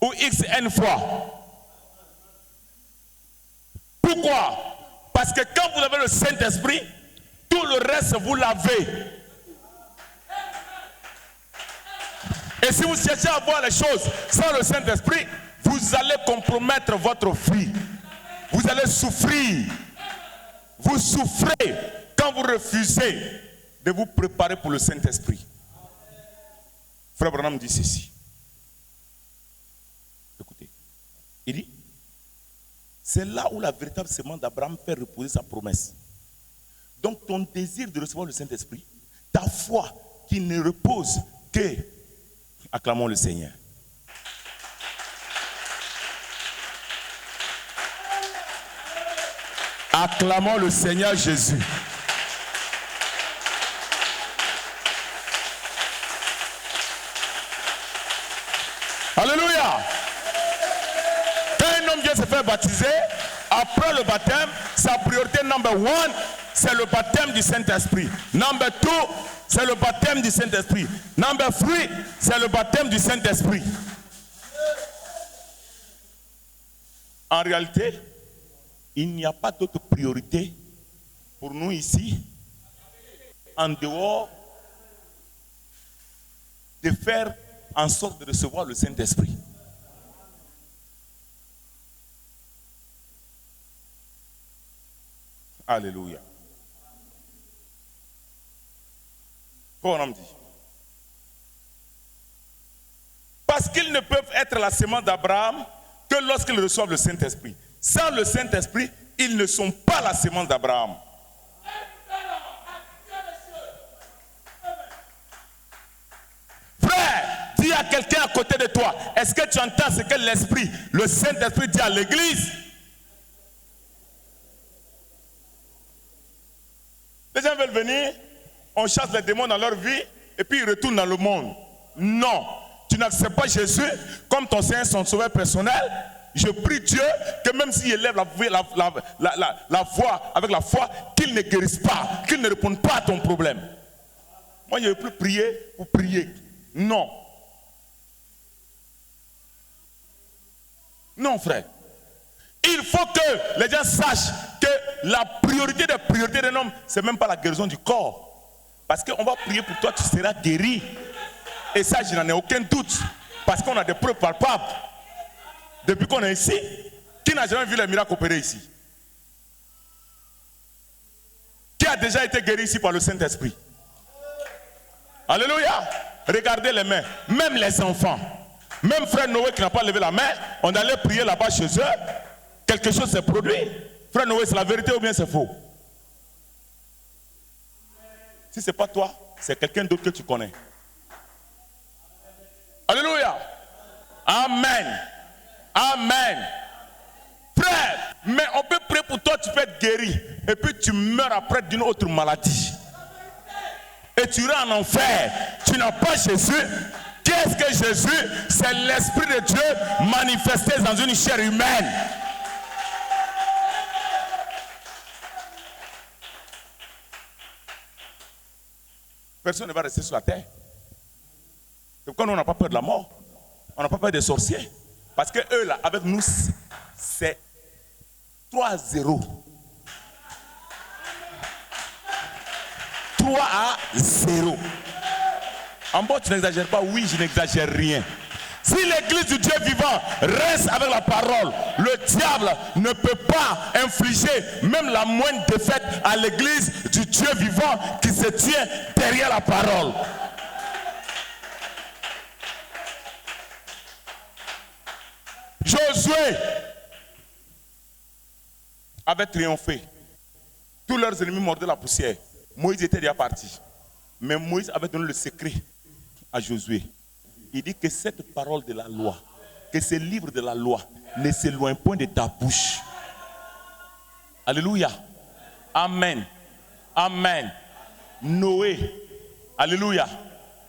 Ou XN fois. Pourquoi? Parce que quand vous avez le Saint-Esprit, tout le reste vous l'avez. Et si vous cherchez à voir les choses sans le Saint-Esprit, vous allez compromettre votre vie. Vous allez souffrir. Vous souffrez quand vous refusez de vous préparer pour le Saint-Esprit. Frère Branham dit ceci. Écoutez. Il dit, c'est là où la véritable semence d'Abraham fait reposer sa promesse. Donc ton désir de recevoir le Saint-Esprit, ta foi qui ne repose que, acclamons le Seigneur. Acclamons le Seigneur Jésus. Alléluia. Quand un homme vient se faire baptiser, après le baptême, sa priorité number 1, c'est le baptême du Saint-Esprit. Number 2, c'est le baptême du Saint-Esprit. Number 3, c'est le baptême du Saint-Esprit. En réalité, il n'y a pas d'autre priorité pour nous ici en dehors de faire en sorte de recevoir le Saint-Esprit. Alléluia. Bon, on me dit. Parce qu'ils ne peuvent être la semence d'Abraham que lorsqu'ils reçoivent le Saint-Esprit. Sans le Saint-Esprit, ils ne sont pas la semence d'Abraham. Frère, dis à quelqu'un à côté de toi, est-ce que tu entends ce que l'Esprit, le Saint-Esprit dit à l'Église? Les gens veulent venir, on chasse les démons dans leur vie et puis ils retournent dans le monde. Non, tu n'acceptes pas Jésus comme ton Seigneur, son sauveur personnel. Je prie Dieu que même s'il élève la voix avec la foi, qu'il ne guérisse pas, qu'il ne réponde pas à ton problème. Moi, je ne veux plus prier pour prier. Non. Non, frère. Il faut que les gens sachent que la priorité des priorités d'un homme, ce n'est même pas la guérison du corps. Parce qu'on va prier pour toi, tu seras guéri. Et ça, je n'en ai aucun doute. Parce qu'on a des preuves palpables. Depuis qu'on est ici, qui n'a jamais vu les miracles opérer ici? Qui a déjà été guéri ici par le Saint-Esprit? Alléluia. Regardez les mains, même les enfants. Même frère Noé qui n'a pas levé la main, on allait prier là-bas chez eux. Quelque chose s'est produit. Frère Noé, c'est la vérité ou bien c'est faux? Si ce n'est pas toi, c'est quelqu'un d'autre que tu connais. Alléluia. Amen. Amen. Frère, mais on peut prier pour toi, tu peux être guéri. Et puis tu meurs après d'une autre maladie. Et tu iras en enfer. Tu n'as pas Jésus. Qu'est-ce que Jésus? C'est l'Esprit de Dieu manifesté dans une chair humaine. Personne ne va rester sur la terre. C'est pourquoi nous, on n'a pas peur de la mort. On n'a pas peur des sorciers. Parce que eux, là, avec nous, c'est 3-0. 3-0. En bas, tu n'exagères pas. Oui, je n'exagère rien. Si l'église du Dieu vivant reste avec la parole, le diable ne peut pas infliger même la moindre défaite à l'église du Dieu vivant qui se tient derrière la parole. Josué avait triomphé. Tous leurs ennemis mordaient la poussière. Moïse était déjà parti. Mais Moïse avait donné le secret à Josué. Il dit que cette parole de la loi, que ce livre de la loi ne s'éloigne point de ta bouche. Alléluia. Amen. Amen. Noé. Alléluia.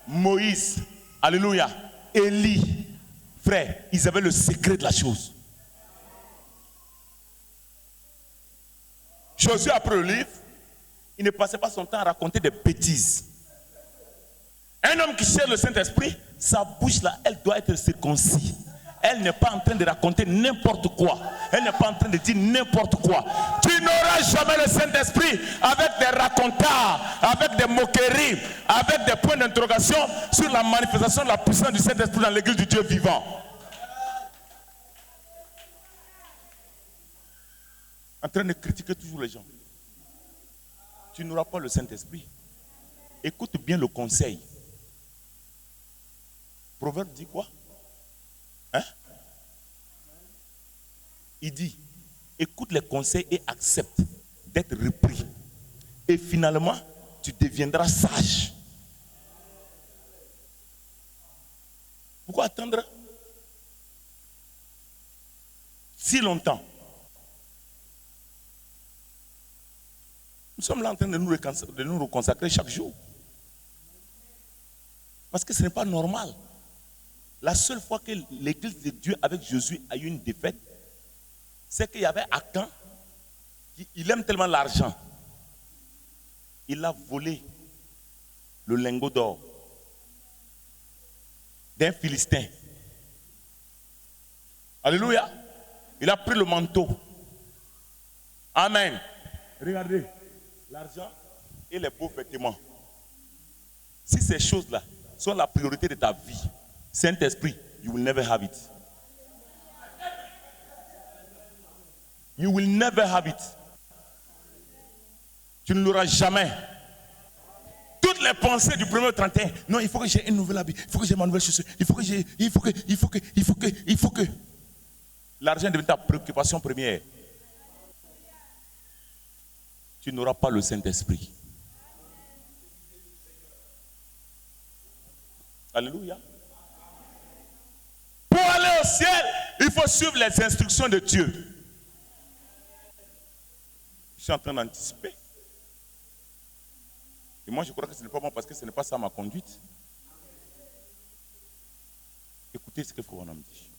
Moïse. Alléluia. Élie. Frère, ils avaient le secret de la chose. Josué, après le livre, il ne passait pas son temps à raconter des bêtises. Un homme qui cherche le Saint-Esprit, sa bouche là, elle doit être circoncis. Elle n'est pas en train de raconter n'importe quoi. Elle n'est pas en train de dire n'importe quoi. Tu n'auras jamais le Saint-Esprit avec des racontards, avec des moqueries, avec des points d'interrogation sur la manifestation de la puissance du Saint-Esprit dans l'église du Dieu vivant. En train de critiquer toujours les gens. Tu n'auras pas le Saint-Esprit. Écoute bien le conseil. Proverbe dit quoi? Hein? Il dit, écoute les conseils et accepte d'être repris. Et finalement, tu deviendras sage. Pourquoi attendre si longtemps? Nous sommes là en train de nous reconsacrer chaque jour. Parce que ce n'est pas normal. La seule fois que l'église de Dieu avec Jésus a eu une défaite, c'est qu'il y avait Akan, il aime tellement l'argent. Il a volé le lingot d'or d'un Philistin. Alléluia. Il a pris le manteau. Amen. Regardez, l'argent et les beaux vêtements. Si ces choses-là sont la priorité de ta vie, Saint-Esprit, you will never have it. You will never have it. Tu ne l'auras jamais. Toutes les pensées du 1er au 31, non, il faut que j'ai une nouvelle habit, il faut que j'ai ma nouvelle chaussure, il faut que. L'argent devient ta préoccupation première. Tu n'auras pas le Saint-Esprit. Alléluia. Pour aller au ciel, il faut suivre les instructions de Dieu. Je suis en train d'anticiper. Et moi, je crois que ce n'est pas bon parce que ce n'est pas ça ma conduite. Écoutez ce que Frère Branham dit.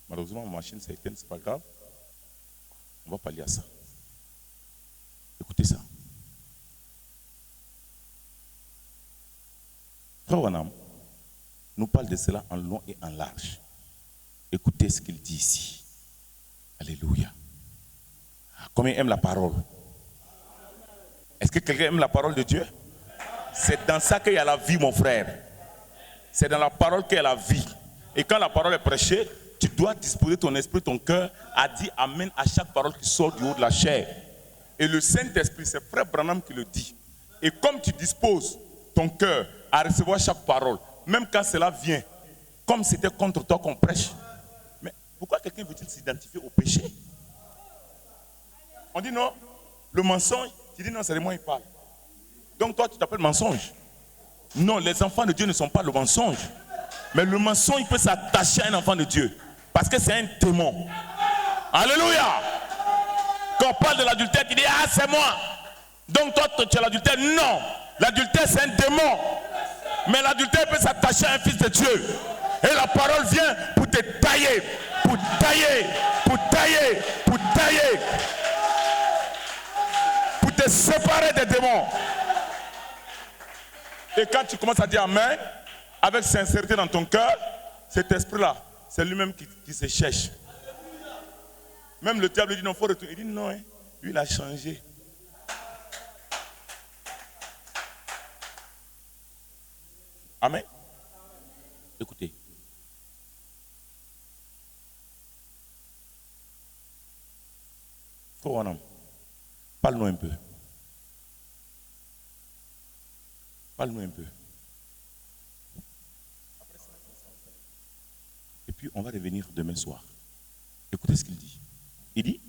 Malheureusement, ma machine s'est éteinte, ce n'est pas grave. On va pallier à ça. Écoutez ça. Frère Branham nous parle de cela en long et en large. Écoutez ce qu'il dit ici. Alléluia. Combien aime la parole? Est-ce que quelqu'un aime la parole de Dieu? C'est dans ça qu'il y a la vie, mon frère. C'est dans la parole qu'il y a la vie. Et quand la parole est prêchée, tu dois disposer ton esprit, ton cœur à dire Amen à chaque parole qui sort du haut de la chair. Et le Saint-Esprit, c'est Frère Branham qui le dit. Et comme tu disposes ton cœur à recevoir chaque parole, même quand cela vient, comme c'était contre toi qu'on prêche. Mais pourquoi quelqu'un veut-il s'identifier au péché? On dit non, le mensonge, tu dis non, c'est de moi il parle. Donc toi tu t'appelles mensonge. Non, les enfants de Dieu ne sont pas le mensonge. Mais le mensonge peut s'attacher à un enfant de Dieu. Parce que c'est un démon. Alléluia. Quand on parle de l'adultère, tu dis ah c'est moi. Donc toi tu as l'adultère. Non, l'adultère c'est un démon. Mais l'adultère peut s'attacher à un fils de Dieu. Et la parole vient pour te tailler. Pour tailler. Pour tailler. Pour tailler. Pour te séparer des démons. Et quand tu commences à dire Amen, avec sincérité dans ton cœur, cet esprit-là, c'est lui-même qui se cherche. Même le diable dit non, il faut retourner. Il dit non, hein, lui il a changé. Amen. Écoutez. Frère Wanam, parle-nous un peu. Parle-nous un peu. Et puis on va revenir demain soir. Écoutez ce qu'il dit. Il dit,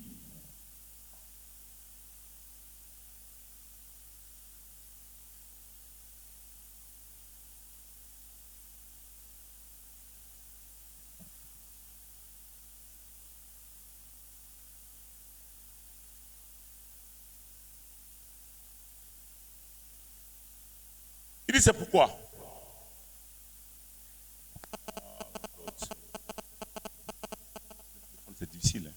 c'est pourquoi. C'est difficile. Hein?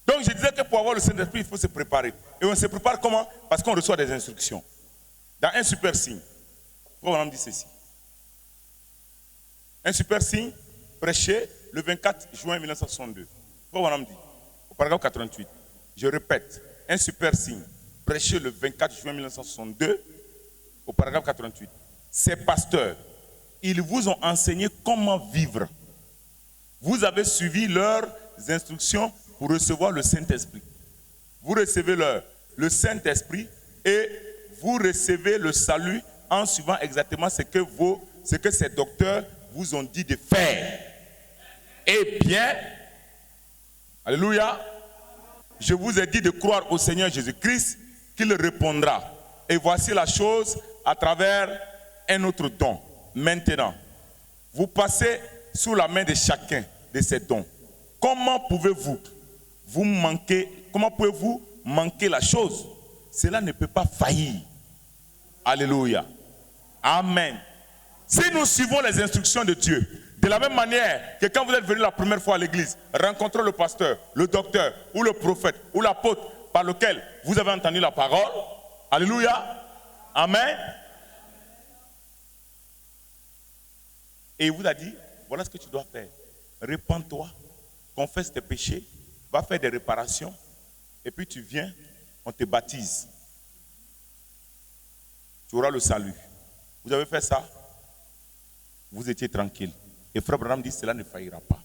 Donc je disais que pour avoir le Saint-Esprit, il faut se préparer. Et on se prépare comment? Parce qu'on reçoit des instructions. Dans un super signe. Pourquoi on dit ceci? Un super signe prêché le 24 juin 1962. Pourquoi on dit? Au paragraphe 88. Je répète, un super signe prêché le 24 juin 1962 au paragraphe 88. Ces pasteurs, ils vous ont enseigné comment vivre. Vous avez suivi leurs instructions pour recevoir le Saint-Esprit. Vous recevez le Saint-Esprit et vous recevez le salut en suivant exactement ce que ces docteurs vous ont dit de faire. Eh bien, alléluia, je vous ai dit de croire au Seigneur Jésus-Christ, qu'il répondra. Et voici la chose à travers un autre don. Maintenant, vous passez sous la main de chacun de ces dons. Comment pouvez-vous manquer la chose? Cela ne peut pas faillir. Alléluia. Amen. Si nous suivons les instructions de Dieu, de la même manière que quand vous êtes venu la première fois à l'église, rencontrer le pasteur, le docteur ou le prophète ou l'apôtre par lequel vous avez entendu la parole, alléluia, amen. Et il vous a dit, voilà ce que tu dois faire. Répands-toi, confesse tes péchés, va faire des réparations, et puis tu viens, on te baptise. Tu auras le salut. Vous avez fait ça, vous étiez tranquille. Et Frère Branham dit, cela ne faillira pas.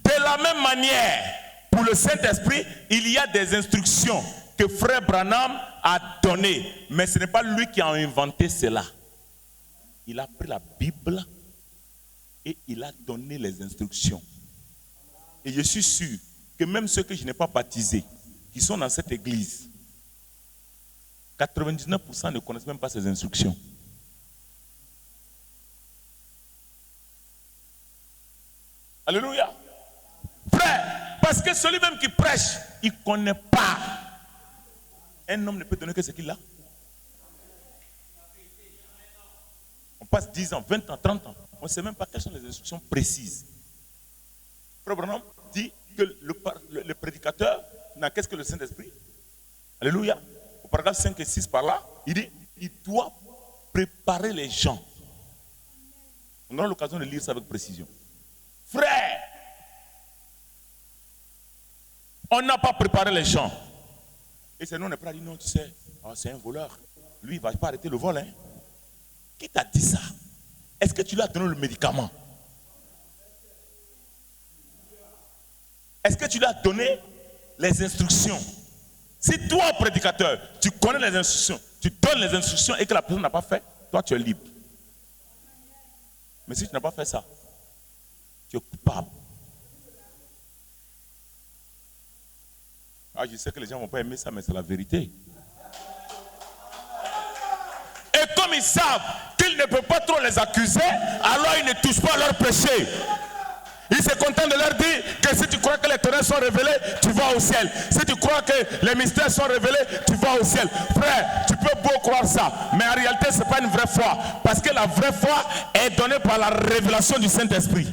De la même manière, pour le Saint-Esprit, il y a des instructions que Frère Branham a données. Mais ce n'est pas lui qui a inventé cela. Il a pris la Bible et il a donné les instructions. Et je suis sûr que même ceux que je n'ai pas baptisés, qui sont dans cette église, 99% ne connaissent même pas ces instructions. Alléluia. Frère, parce que celui même qui prêche, il ne connaît pas. Un homme ne peut donner que ce qu'il a. On passe 10 ans, 20 ans, 30 ans. On ne sait même pas quelles sont les instructions précises. Frère Branham dit que le prédicateur n'a qu'est-ce que le Saint-Esprit. Alléluia. Au paragraphe 5 et 6 par là, il dit, il doit préparer les gens. On aura l'occasion de lire ça avec précision. Frère, on n'a pas préparé les gens. Et c'est nous, on est prêt à dire, non, tu sais, c'est un voleur. Lui, il ne va pas arrêter le vol. Hein. Qui t'a dit ça? Est-ce que tu lui as donné le médicament? Est-ce que tu lui as donné les instructions? Si toi, prédicateur, tu connais les instructions, tu donnes les instructions et que la personne n'a pas fait, toi, tu es libre. Mais si tu n'as pas fait ça, tu es coupable. Ah, je sais que les gens ne vont pas aimer ça, mais c'est la vérité. Et comme ils savent qu'ils ne peuvent pas trop les accuser, alors ils ne touchent pas à leur péché. Ils se contentent de leur dire que si tu crois que les ténèbres sont révélées, tu vas au ciel. Si tu crois que les mystères sont révélés, tu vas au ciel. Frère, tu peux beau croire ça, mais en réalité, ce n'est pas une vraie foi. Parce que la vraie foi est donnée par la révélation du Saint-Esprit.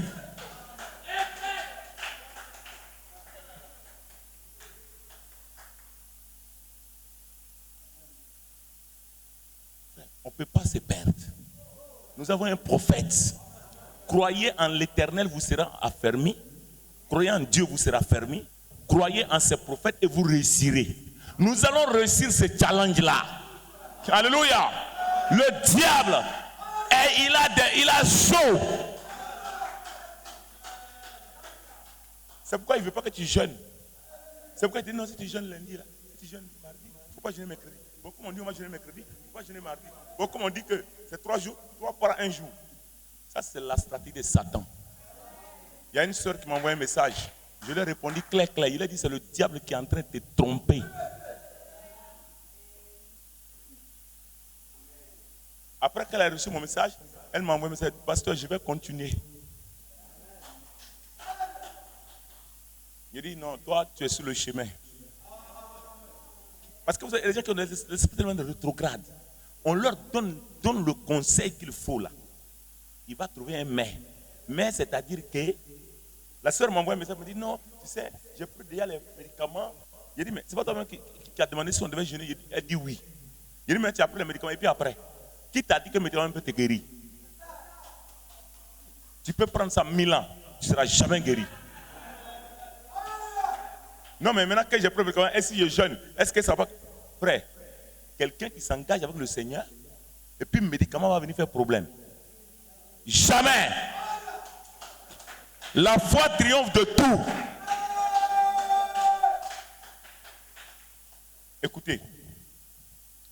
On ne peut pas se perdre. Nous avons un prophète. Croyez en l'Éternel, vous serez affermis. Croyez en Dieu, vous serez affermis. Croyez en ses prophètes et vous réussirez. Nous allons réussir ce challenge-là. Alléluia. Le diable, il a chaud. C'est pourquoi il ne veut pas que tu jeûnes. C'est pourquoi il dit non, si tu jeûnes lundi, là, si tu jeûnes mardi, il ne faut pas jeûner mercredi. Beaucoup m'ont dit on va jeûner mercredi, il ne faut pas jeûner mardi. Beaucoup m'ont dit que c'est 3 jours, 3 par un jour. Ça, c'est la stratégie de Satan. Il y a une soeur qui m'a envoyé un message. Je lui ai répondu clair. Il a dit c'est le diable qui est en train de te tromper. Après qu'elle a reçu mon message, elle m'a envoyé un message. Pasteur, je vais continuer. Je dis non, toi, tu es sur le chemin. Parce que vous avez des gens qui ont l'esprit tellement de rétrograde. On leur donne le conseil qu'il faut là. Il va trouver un mais. Mais c'est-à-dire que la soeur m'envoie un message, elle me dit non, tu sais, j'ai pris déjà les médicaments. J'ai dit, mais c'est pas toi-même qui a demandé si on devait jeûner. Elle dit oui. J'ai dit, mais tu as pris les médicaments et puis après, qui t'a dit que le médicament peut te guérir? Tu peux prendre ça 1000 ans, tu ne seras jamais guéri. Non, mais maintenant que j'ai pris le médicament, est-ce que je jeûne? Est-ce que ça va? Frère, quelqu'un qui s'engage avec le Seigneur, et puis le médicament va venir faire problème. Jamais. La foi triomphe de tout.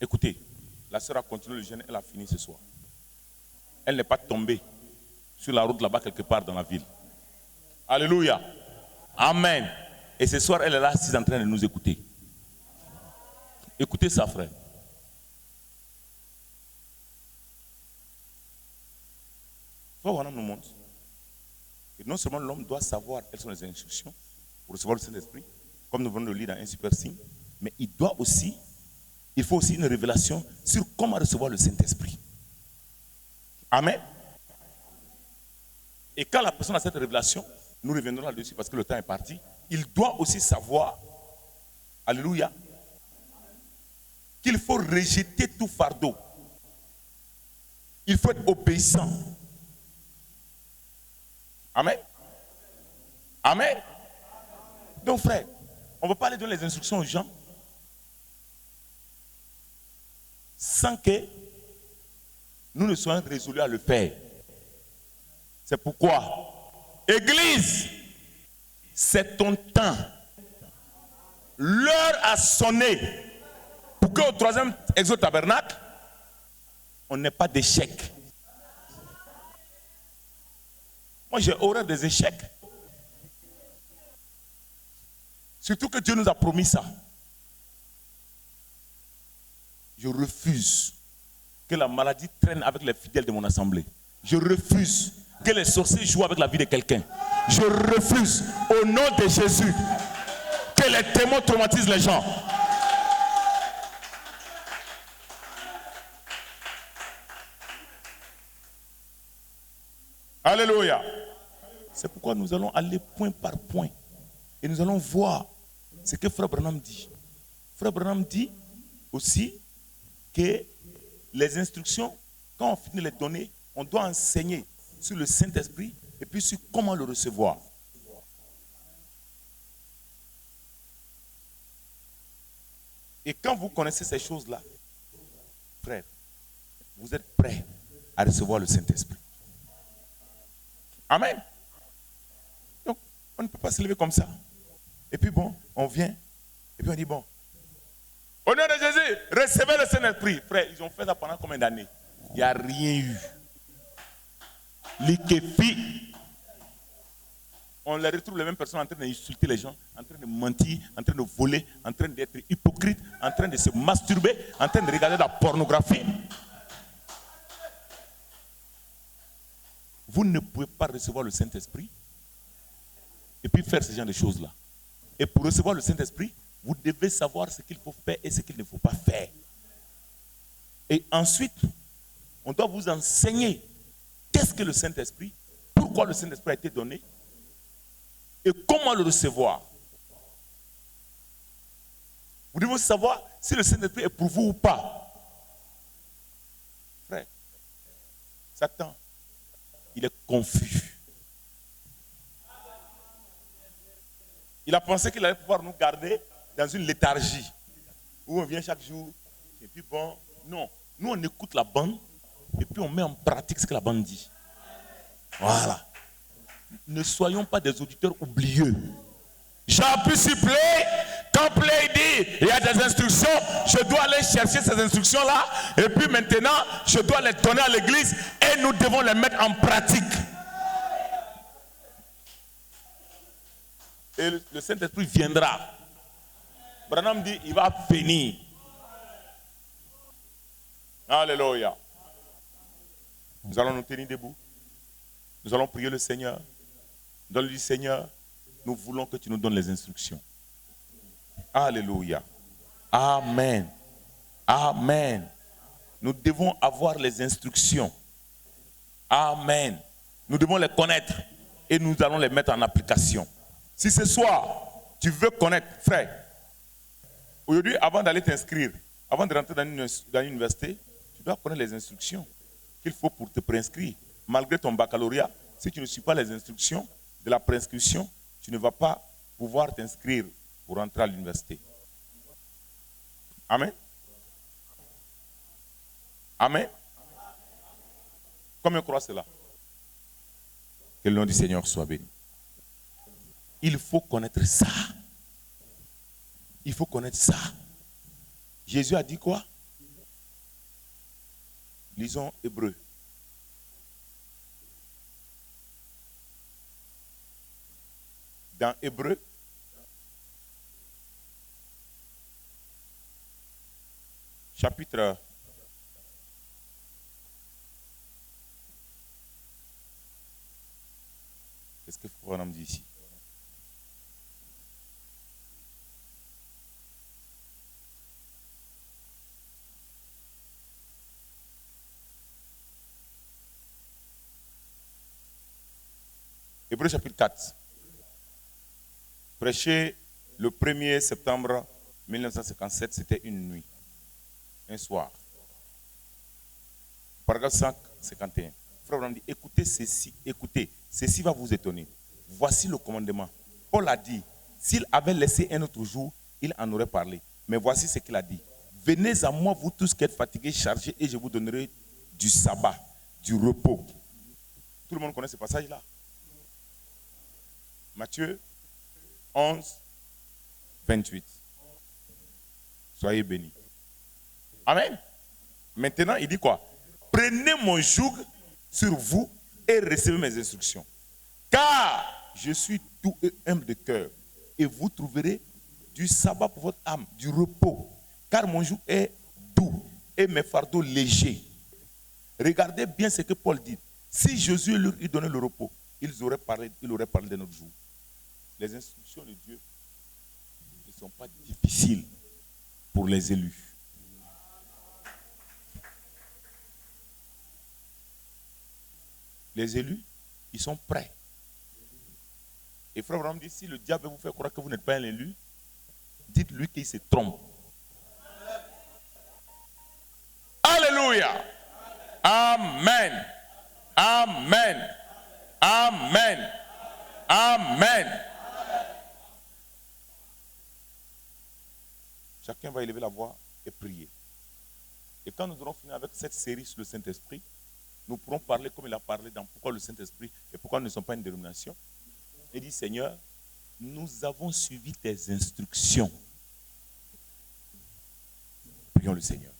Écoutez, la sœur a continué le jeûne, elle a fini ce soir. Elle n'est pas tombée sur la route là-bas quelque part dans la ville. Alléluia. Amen. Et ce soir, elle est là assise en train de nous écouter. Écoutez ça, frère. Voilà, nous montre. Et non seulement l'homme doit savoir quelles sont les instructions pour recevoir le Saint-Esprit, comme nous venons de lire dans un super signe, mais il faut aussi une révélation sur comment recevoir le Saint-Esprit. Amen. Et quand la personne a cette révélation, nous reviendrons là-dessus parce que le temps est parti, il doit aussi savoir, alléluia, qu'il faut rejeter tout fardeau. Il faut être obéissant. Amen. Amen. Donc frère, on ne va pas aller donner les instructions aux gens sans que nous ne soyons résolus à le faire. C'est pourquoi, Église, c'est ton temps. L'heure a sonné pour qu'au 3e exotabernacle, on n'ait pas d'échec. Moi, j'ai horreur des échecs. Surtout que Dieu nous a promis ça. Je refuse que la maladie traîne avec les fidèles de mon assemblée. Je refuse que les sorciers jouent avec la vie de quelqu'un. Je refuse, au nom de Jésus, que les démons traumatisent les gens. Alléluia. C'est pourquoi nous allons aller point par point. Et nous allons voir ce que Frère Branham dit. Frère Branham dit aussi que les instructions, quand on finit de les donner, on doit enseigner sur le Saint-Esprit et puis sur comment le recevoir. Et quand vous connaissez ces choses-là, frère, vous êtes prêts à recevoir le Saint-Esprit. Amen. Donc, on ne peut pas se lever comme ça. Et puis bon, on vient, et puis on dit bon, au nom de Jésus, recevez le Saint-Esprit. Frère, ils ont fait ça pendant combien d'années? Il n'y a rien eu. L'Ikefi, on les retrouve les mêmes personnes en train d'insulter les gens, en train de mentir, en train de voler, en train d'être hypocrite, en train de se masturber, en train de regarder la pornographie. Vous ne pouvez pas recevoir le Saint-Esprit et puis faire ce genre de choses-là. Et pour recevoir le Saint-Esprit, vous devez savoir ce qu'il faut faire et ce qu'il ne faut pas faire. Et ensuite, on doit vous enseigner qu'est-ce que le Saint-Esprit, pourquoi le Saint-Esprit a été donné et comment le recevoir. Vous devez savoir si le Saint-Esprit est pour vous ou pas. Frère, Satan, il est confus. Il a pensé qu'il allait pouvoir nous garder dans une léthargie. où on vient chaque jour, et puis bon, non. Nous, on écoute la bande, et puis on met en pratique ce que la bande dit. Voilà. Ne soyons pas des auditeurs oublieux. J'appuie sur play. Quand play dit, il y a des instructions, je dois aller chercher ces instructions-là, et puis maintenant, je dois les donner à l'église, et nous devons les mettre en pratique. Et le Saint-Esprit viendra. Branham dit, il va venir. Alléluia. Nous allons nous tenir debout. Nous allons prier le Seigneur. Nous allons lui dire, Seigneur, nous voulons que tu nous donnes les instructions. Alléluia. Amen. Amen. Nous devons avoir les instructions. Amen. Nous devons les connaître et nous allons les mettre en application. Si ce soir, tu veux connaître, frère, aujourd'hui, avant d'aller t'inscrire, avant de rentrer dans une université, tu dois connaître les instructions qu'il faut pour te préinscrire. Malgré ton baccalauréat, si tu ne suis pas les instructions de la préinscription, tu ne vas pas pouvoir t'inscrire pour entrer à l'université. Amen. Amen. Combien croit cela? Que le nom du Seigneur soit béni. Il faut connaître ça. Il faut connaître ça. Jésus a dit quoi? Lisons Hébreux. Dans Hébreux, chapitre 1. Qu'est-ce que Frère dit ici? Hébreux chapitre 4. Prêché le 1er septembre 1957, c'était une nuit, un soir. Paragraphe 551. Frère Abraham dit, écoutez, ceci va vous étonner. Voici le commandement. Paul a dit, s'il avait laissé un autre jour, il en aurait parlé. Mais voici ce qu'il a dit. Venez à moi, vous tous qui êtes fatigués, chargés, et je vous donnerai du sabbat, du repos. Tout le monde connaît ce passage-là. Matthieu 11, 28. Soyez bénis. Amen. Maintenant, il dit quoi? Prenez mon joug sur vous et recevez mes instructions. Car je suis doux et humble de cœur. Et vous trouverez du sabbat pour votre âme, du repos. Car mon joug est doux et mes fardeaux légers. Regardez bien ce que Paul dit. Si Jésus leur eût donné le repos, il aurait parlé de notre jour. Les instructions de Dieu ne sont pas difficiles pour les élus. Les élus, ils sont prêts. Et Frère Abraham dit, si le diable vous fait croire que vous n'êtes pas un élu, dites-lui qu'il se trompe. Alléluia. Amen. Amen. Amen. Amen. Chacun va élever la voix et prier. Et quand nous aurons fini avec cette série sur le Saint-Esprit, nous pourrons parler comme il a parlé dans pourquoi le Saint-Esprit et pourquoi nous ne sommes pas une dénomination. Il dit, Seigneur, nous avons suivi tes instructions. Prions le Seigneur.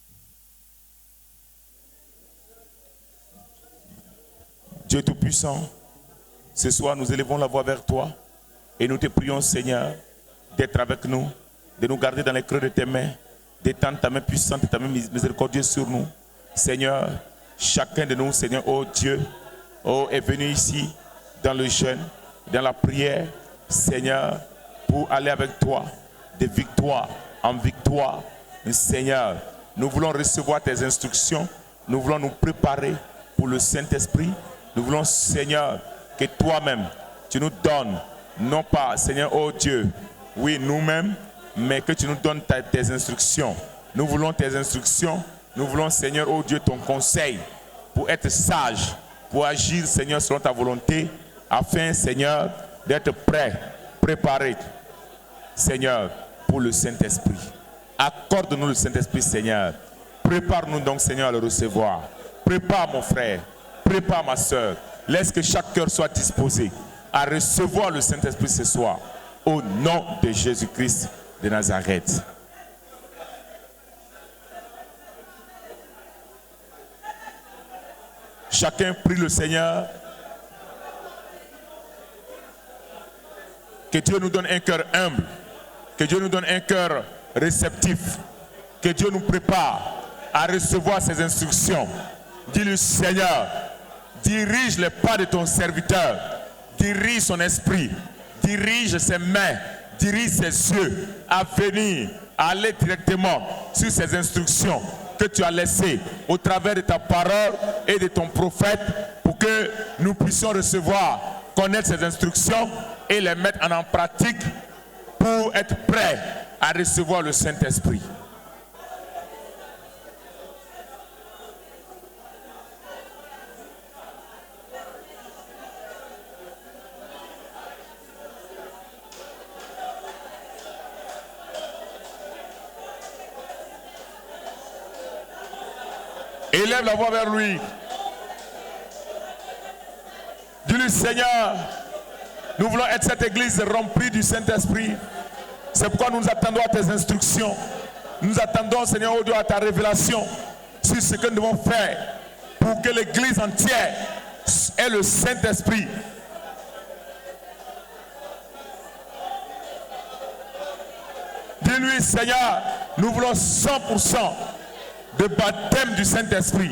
Dieu Tout-Puissant, ce soir nous élevons la voix vers toi et nous te prions, Seigneur, d'être avec nous, de nous garder dans les creux de tes mains, d'étendre ta main puissante et ta main miséricordieuse sur nous. Seigneur, chacun de nous, Seigneur, oh Dieu, oh, est venu ici dans le jeûne, dans la prière, Seigneur, pour aller avec toi de victoire en victoire. Seigneur, nous voulons recevoir tes instructions, nous voulons nous préparer pour le Saint-Esprit. Nous voulons, Seigneur, que toi-même, tu nous donnes, non pas, Seigneur, oh Dieu, oui, nous-mêmes, mais que tu nous donnes tes instructions. Nous voulons tes instructions. Nous voulons, Seigneur, oh Dieu, ton conseil pour être sage, pour agir, Seigneur, selon ta volonté, afin, Seigneur, d'être prêt, préparé, Seigneur, pour le Saint-Esprit. Accorde-nous le Saint-Esprit, Seigneur. Prépare-nous donc, Seigneur, à le recevoir. Prépare mon frère, prépare ma soeur. Laisse que chaque cœur soit disposé à recevoir le Saint-Esprit ce soir. Au nom de Jésus-Christ de Nazareth. Chacun prie le Seigneur. Que Dieu nous donne un cœur humble. Que Dieu nous donne un cœur réceptif. Que Dieu nous prépare à recevoir ses instructions. Dis-lui, Seigneur, dirige les pas de ton serviteur. Dirige son esprit. Dirige ses mains. Dirige ses yeux à venir, à aller directement sur ces instructions que tu as laissées au travers de ta parole et de ton prophète pour que nous puissions recevoir, connaître ces instructions et les mettre en pratique pour être prêts à recevoir le Saint-Esprit. Élève la voix vers lui. Dis-lui, Seigneur, nous voulons être cette église remplie du Saint-Esprit. C'est pourquoi nous attendons à tes instructions. Nous attendons, Seigneur, au Dieu, à ta révélation sur ce que nous devons faire pour que l'église entière ait le Saint-Esprit. Dis-lui, Seigneur, nous voulons 100% de baptême du Saint-Esprit.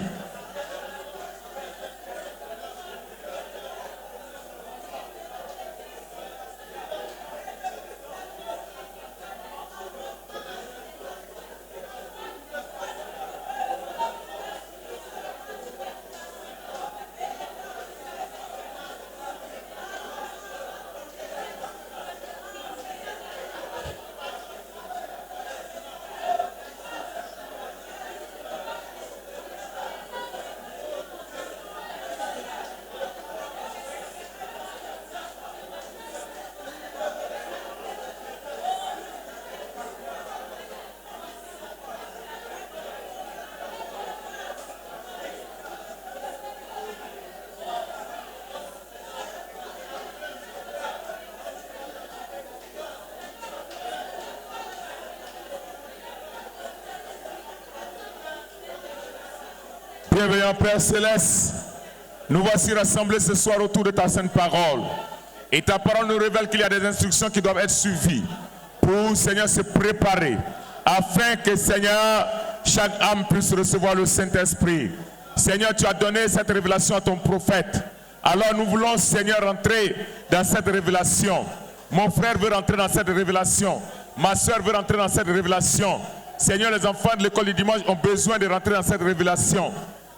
Bienveillant Père Céleste, nous voici rassemblés ce soir autour de ta sainte parole. Et ta parole nous révèle qu'il y a des instructions qui doivent être suivies pour, Seigneur, se préparer afin que, Seigneur, chaque âme puisse recevoir le Saint-Esprit. Seigneur, tu as donné cette révélation à ton prophète. Alors nous voulons, Seigneur, rentrer dans cette révélation. Mon frère veut rentrer dans cette révélation. Ma soeur veut rentrer dans cette révélation. Seigneur, les enfants de l'école du dimanche ont besoin de rentrer dans cette révélation.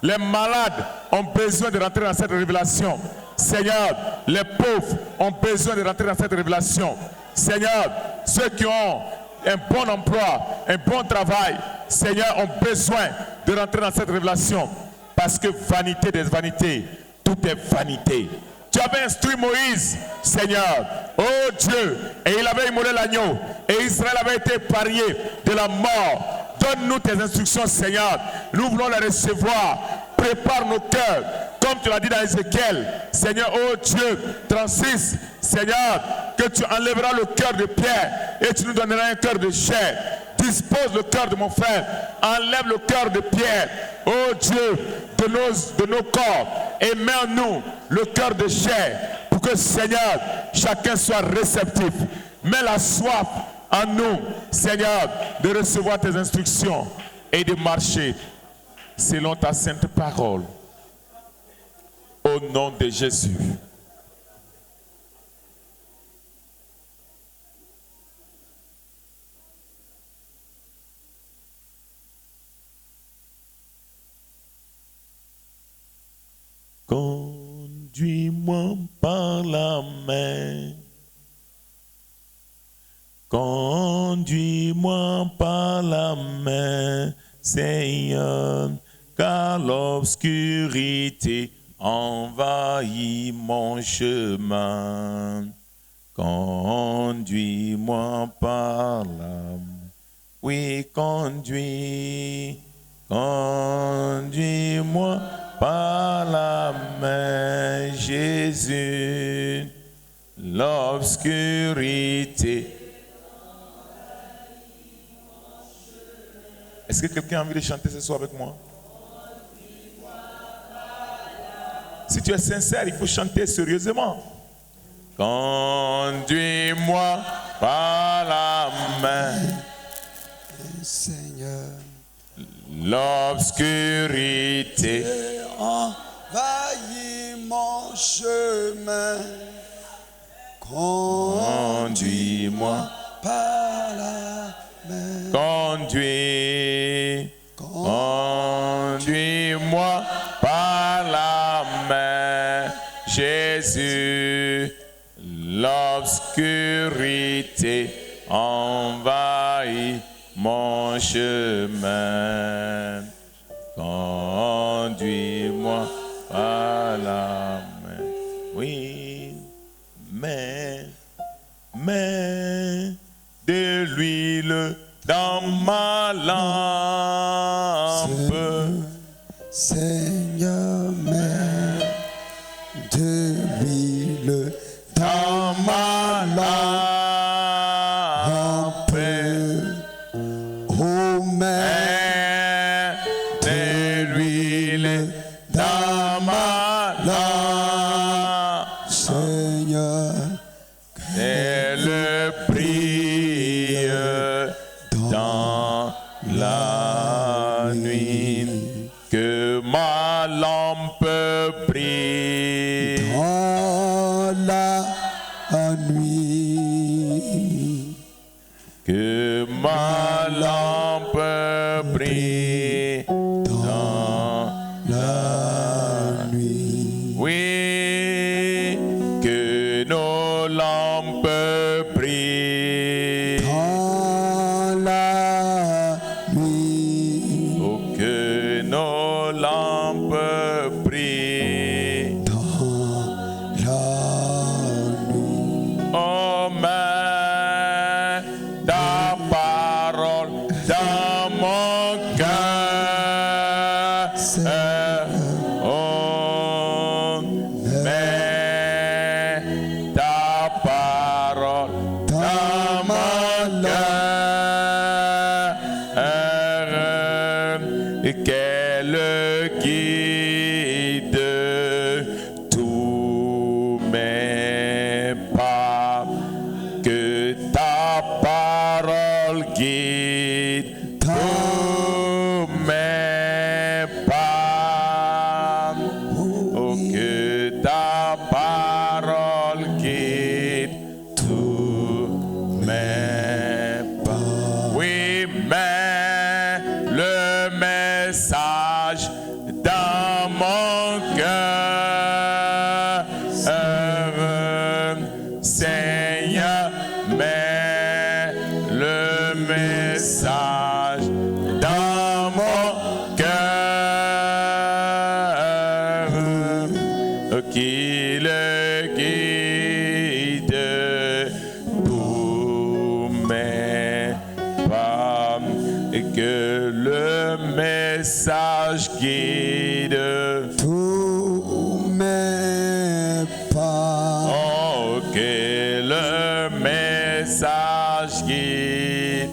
Les malades ont besoin de rentrer dans cette révélation. Seigneur, les pauvres ont besoin de rentrer dans cette révélation. Seigneur, ceux qui ont un bon emploi, un bon travail, Seigneur, ont besoin de rentrer dans cette révélation. Parce que vanité des vanités, tout est vanité. Tu avais instruit Moïse, Seigneur, oh Dieu, et il avait immolé l'agneau, et Israël avait été épargné de la mort. Donne-nous tes instructions, Seigneur. Nous voulons les recevoir. Prépare nos cœurs, comme tu l'as dit dans Ézéchiel. Seigneur, oh Dieu, 36, Seigneur, que tu enlèveras le cœur de pierre et tu nous donneras un cœur de chair. Dispose le cœur de mon frère. Enlève le cœur de pierre, oh Dieu, de nos corps, et mets en nous le cœur de chair pour que, Seigneur, chacun soit réceptif. Mets la soif en nous, Seigneur, de recevoir tes instructions et de marcher selon ta sainte parole. Au nom de Jésus. Conduis-moi par la main. Conduis-moi par la main, Seigneur, car l'obscurité envahit mon chemin. Conduis-moi par la main. Oui, conduis-moi par la main, Jésus. L'obscurité. Est-ce que quelqu'un a envie de chanter ce soir avec moi? Si tu es sincère, il faut chanter sérieusement. Conduis-moi par la main, Seigneur. l'obscurité. Envahis mon chemin. Conduis-moi par la main. Conduis-moi par la main, Jésus. L'obscurité envahit mon chemin. Conduis-moi par la main. Oui, mais de l'huile dans ma lampe. Seigneur, mets de l'huile Dans ma lampe. Oh, mets De l'huile dans ma lampe. Seigneur, Elle brille dans la nuit, que ma lampe brille dans la nuit. que ma lampe brille dans La nuit. oui, que nos lampes brillent. Dans la nuit. Oh, que nos lampes brillent. Dans la nuit. Oh, mets ta parole dans mon cœur. Oh, mets ta parole dans mon cœur. Et qu'elle guide tous mes pas. Que ta parole guide tous mes pas. Oh, que ta parole guide tous mes pas. Oui, mets le message dans mon cœur. Seigneur, mets le message dans mon cœur. Qu'il guide tous mes pas et que le message guide. Tous mes pas. Oh, que le message guide.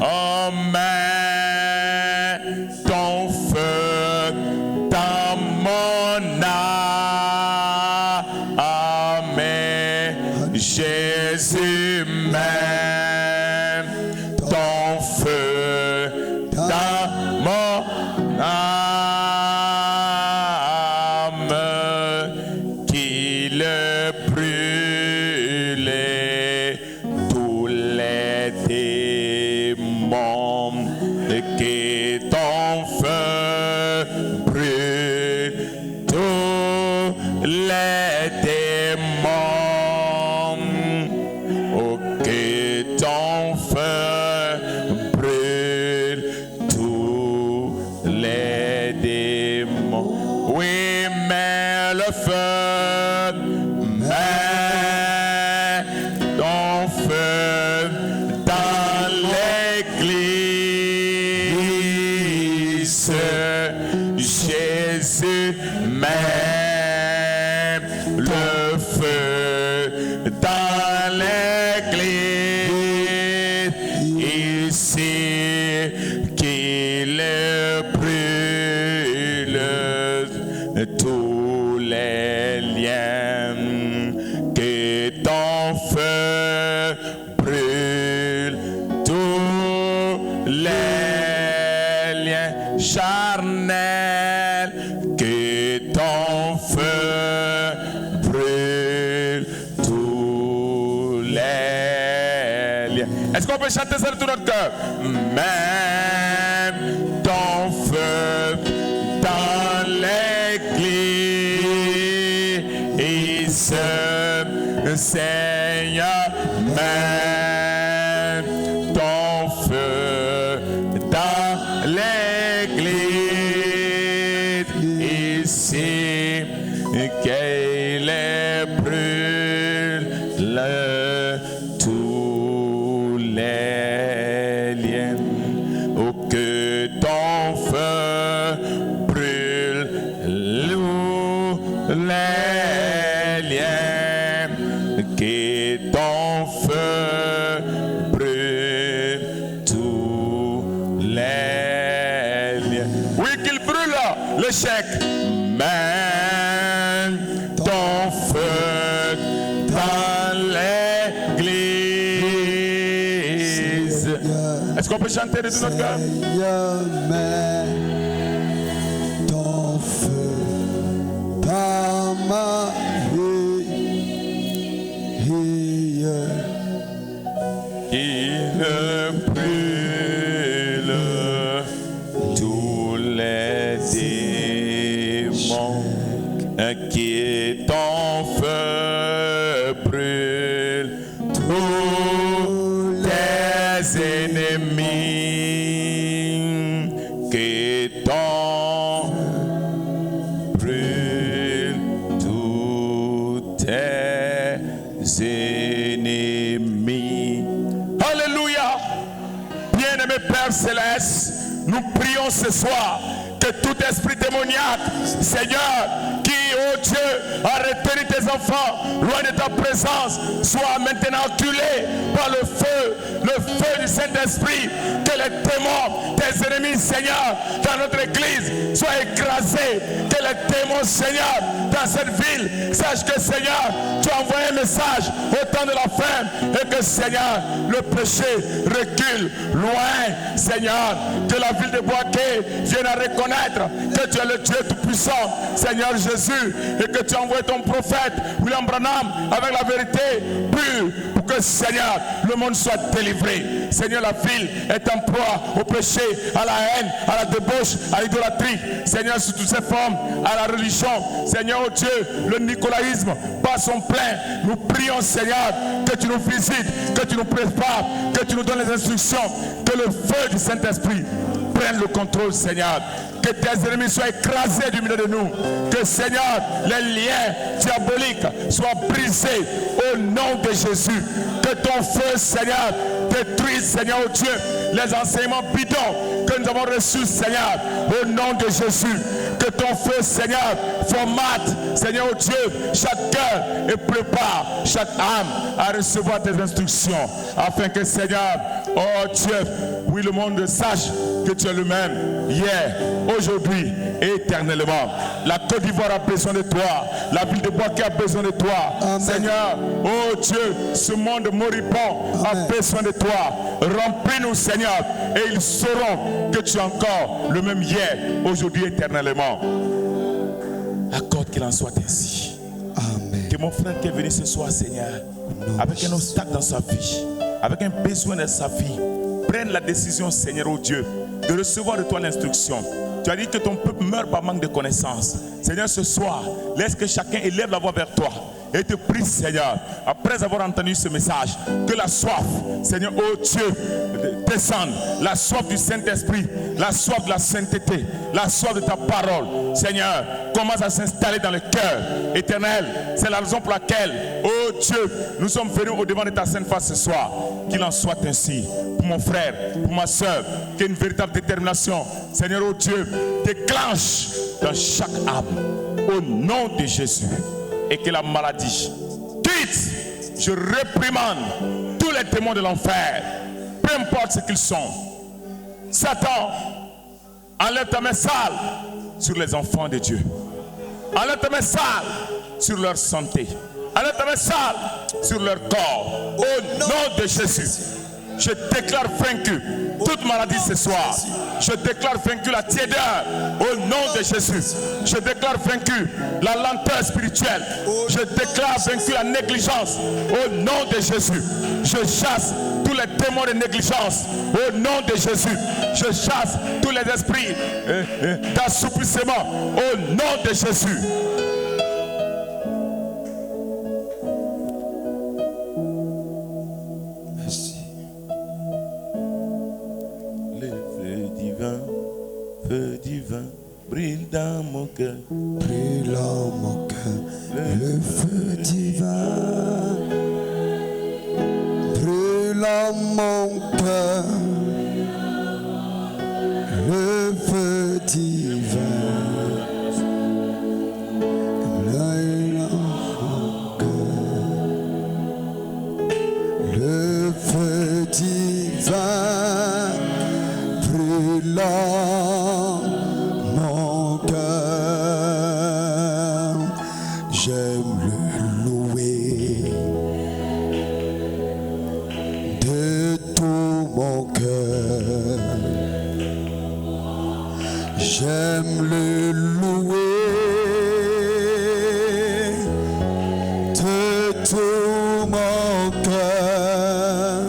Oh, mets ton feu dans mon âme. Jésus, mets ton feu dans mon âme. Qu'il brûle tous les démons. Que ton feu brûle tous les démons. Oh, que ton feu brûle tous les démons. Oui, mais le feu, mais ton liens, que ton feu brûle tous les liens charnels, que ton feu brûle tous les liens. Est-ce qu'on peut chanter ça de tout notre cœur? Même ton feu dans l'église, Seigneur, même ton feu dans l'église ici, qu'il les brûle tous les liens. Oh, que ton feu brûle les liens, que ton feu brûle tous les liens. Oui, qu'il brûle l'échec. Même ton feu dans l'église. Est-ce qu'on peut chanter de tout notre cœur? Seigneur, mets ton feu dans ma vie. Il brûle tous les démons, qui ton feu brûle tous tes ennemis, que ton brûle tous tes ennemis. Alléluia. Bien-aimé Père Céleste, nous prions ce soir que tout esprit démoniaque, Seigneur, qui, oh Dieu, a retenu tes enfants loin de ta présence, soit maintenant acculé par le feu du Saint-Esprit, que les démons, tes ennemis, Seigneur, dans notre église, soient écrasés, que les démons, Seigneur, dans cette ville, sache que, Seigneur, tu as envoyé un message au temps de la fin, et que, Seigneur, le péché recule loin, Seigneur, que la ville de Boaké vienne à reconnaître que tu es le Dieu tout-puissant, Seigneur Jésus, et que tu as envoyé ton prophète William Branham avec la vérité pure pour que, Seigneur, le monde soit délivré. Seigneur, la ville est en proie au péché, à la haine, à la débauche, à l'idolâtrie, Seigneur, sous toutes ses formes, à la religion. Seigneur, oh Dieu, le nicolaïsme bat son plein. Nous prions, Seigneur, que tu nous visites, que tu nous prépares, que tu nous donnes les instructions, que le feu du Saint-Esprit prenne le contrôle, Seigneur. Que tes ennemis soient écrasés du milieu de nous. Que, Seigneur, les liens diaboliques soient brisés au nom de Jésus. Que ton feu, Seigneur, détruise, Seigneur, oh Dieu, les enseignements bidons que nous avons reçus, Seigneur, au nom de Jésus. Que ton feu, Seigneur, formate, Seigneur, oh Dieu, chaque cœur et prépare chaque âme à recevoir tes instructions. Afin que, Seigneur, oh Dieu, oui, le monde sache que tu es le même hier, aujourd'hui et éternellement. La Côte d'Ivoire a besoin de toi. La ville de Boaké a besoin de toi. Amen. Seigneur, oh Dieu, ce monde moribond a besoin de toi. Remplis-nous, Seigneur, et ils sauront que tu es encore le même hier, aujourd'hui, éternellement. Accorde qu'il en soit ainsi. Amen. Que mon frère qui est venu ce soir, Seigneur, avec un obstacle dans sa vie, avec un besoin dans sa vie, prenne la décision, Seigneur, oh Dieu, de recevoir de toi l'instruction. Tu as dit que ton peuple meurt par manque de connaissances. Seigneur, ce soir, laisse que chacun élève la voix vers toi et te prie, Seigneur, après avoir entendu ce message, que la soif, Seigneur, oh Dieu, descende. La soif du Saint-Esprit, la soif de la sainteté, la soif de ta parole, Seigneur, commence à s'installer dans le cœur éternel. C'est la raison pour laquelle, oh Dieu, nous sommes venus au devant de ta sainte face ce soir. Qu'il en soit ainsi pour mon frère, pour ma soeur, qu'il y ait une véritable détermination, Seigneur, oh Dieu, déclenche dans chaque âme au nom de Jésus, et que la maladie quitte. Je réprimande tous les démons de l'enfer, peu importe ce qu'ils sont. Satan, enlève ta main sale sur les enfants de Dieu. Enlève ta main sale sur leur santé. Alerte sale sur leur corps. Au nom de Jésus. Je déclare vaincu toute maladie ce soir. Je déclare vaincu la tiédeur au nom de Jésus. Je déclare vaincu la lenteur spirituelle. Je déclare vaincu la négligence au nom de Jésus. Je chasse tous les démons de négligence au nom de Jésus. Je chasse tous les esprits d'assouplissement au nom de Jésus. Feu divin brille dans mon cœur. Brille dans mon cœur, le feu divin. Brille dans mon cœur, le feu divin. Brille dans mon cœur, le feu divin. Brille dans mon cœur, j'aime le louer de tout mon cœur. J'aime le louer de tout mon cœur.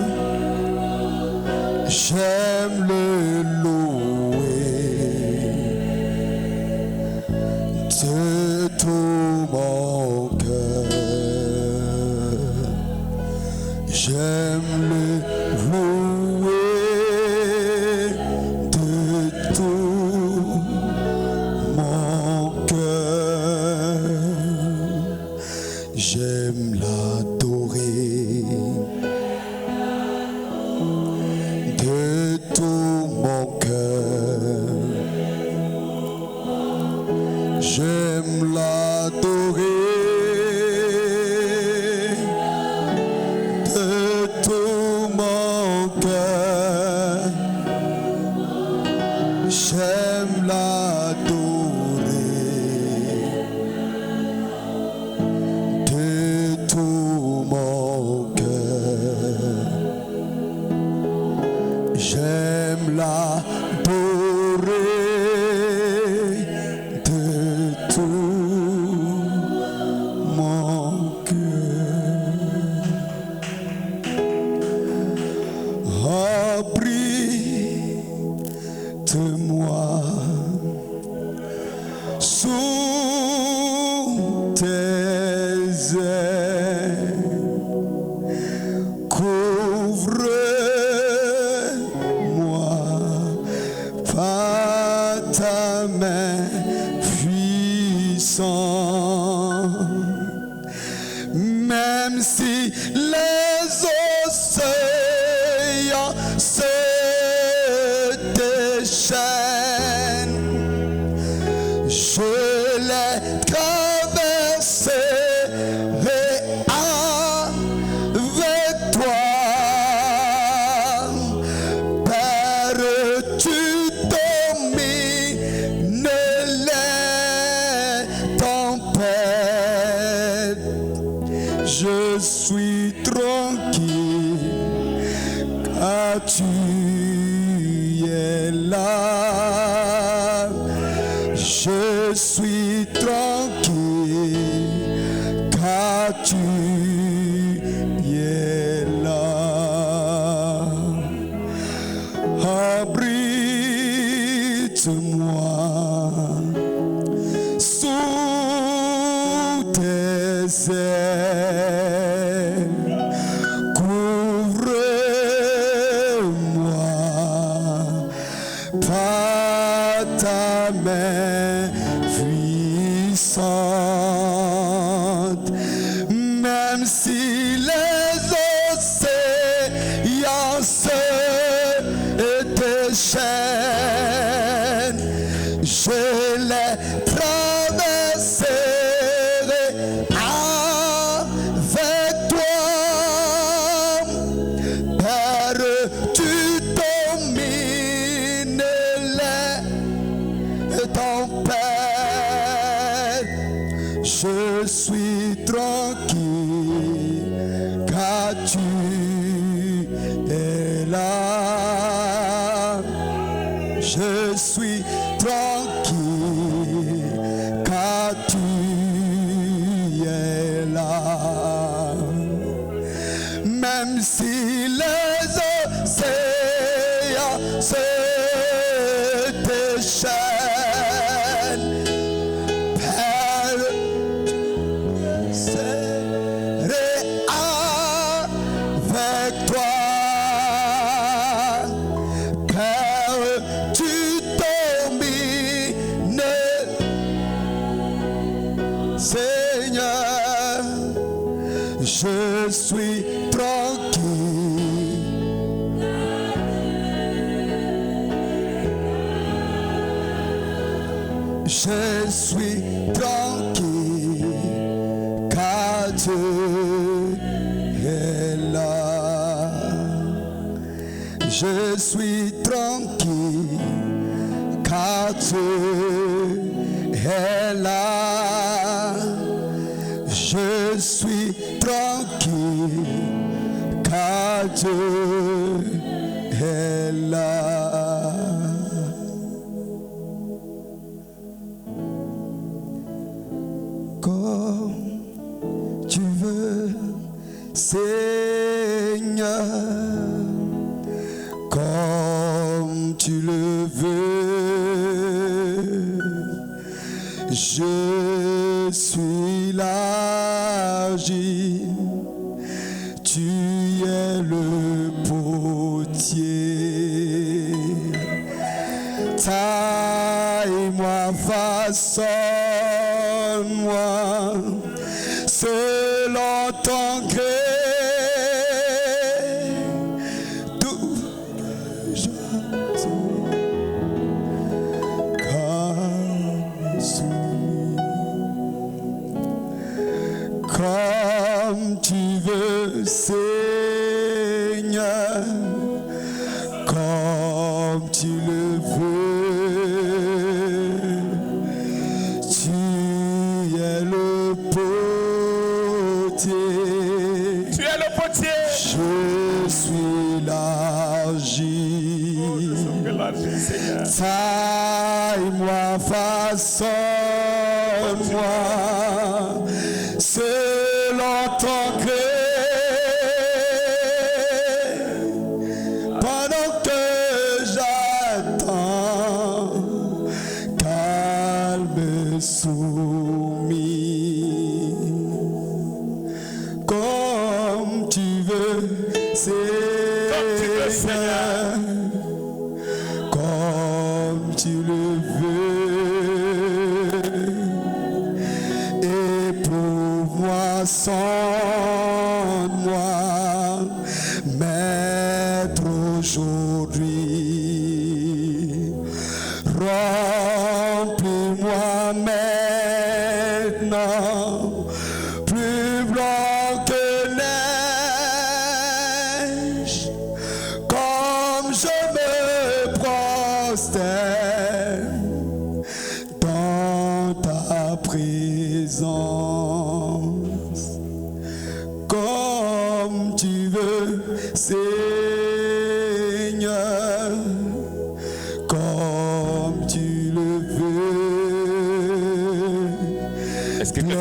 J'aime le de tout mon cœur, j'aime le louer de tout mon cœur, j'aime l'adorer de tout mon cœur. J'aime l'adorer de tout mon cœur. J'aime l'adorer de tout mon cœur. J'aime l'adorer de tout mon cœur. Abrite-moi sous tes ailes, couvre-moi par ta main puissante, même si les océans se déchaînent, je les traverserai avec toi. Père, tu domines les tempêtes. Je suis tranquille car tu es là. Je suis tranquille car tu es là. Abrite-moi sous tes ailes, couvre-moi par ta main puissante, même si les océans se déchaînent, je les traverserai avec toi. Père, tu domines les tempêtes. Je suis suis tranquille, car tu es là. Je suis tranquille, car tu es là. Même si les océans se déchaînent, Père, je serai avec toi. Père, tu domines, Seigneur, je suis tranquille. Je suis tranquille, car tu es là. Je suis tranquille, car tu es là. Je suis tranquille, car tu es là. Comme tu veux, Seigneur, comme tu le veux. Je suis l'argile, tu es le potier. Taille-moi, façonne-moi selon ton gré. Comme tu veux, Seigneur, comme tu le veux. Tu es le potier. Tu es le potier. Je suis l'argile. Taille-moi, façonne-moi selon ton gré. Pendant que j'attends, calme soumis, comme tu veux, Seigneur, comme tu le veux. Éprouve-moi, sonde-moi, Maître, aujourd'hui. Remplis-moi maintenant, plus blanc que neige, comme je me prosterne dans ta présence. Comme tu veux, Seigneur, comme tu le veux. Est-ce que quelqu'un peut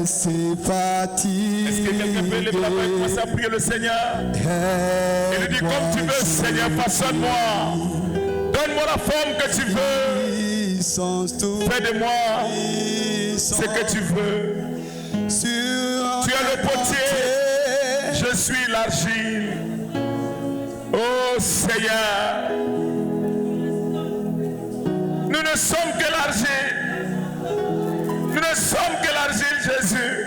Laisse fatiguer. Est-ce que quelqu'un peut lever la main et commencer à prier le Seigneur? Et lui dire comme tu veux, Seigneur, façonne-moi. Donne-moi la forme que tu veux. Fais de moi ce que tu veux. Tu es le potier, je suis l'argile. Oh Seigneur, nous ne sommes que l'argile. Nous ne sommes que l'argile, Jésus.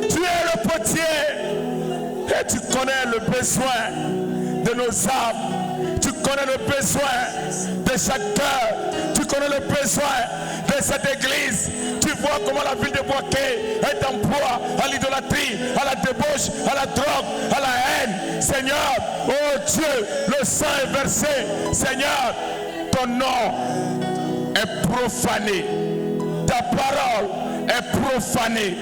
Tu es le potier et tu connais le besoin de nos âmes. Tu connais le besoin de chaque cœur. Tu connais le besoin de cette église. Tu vois comment la ville de Boaké est en proie à l'idolâtrie, à la débauche, à la drogue, à la haine. Seigneur, oh Dieu, le sang est versé. Seigneur, ton nom est profané. ta parole est profanée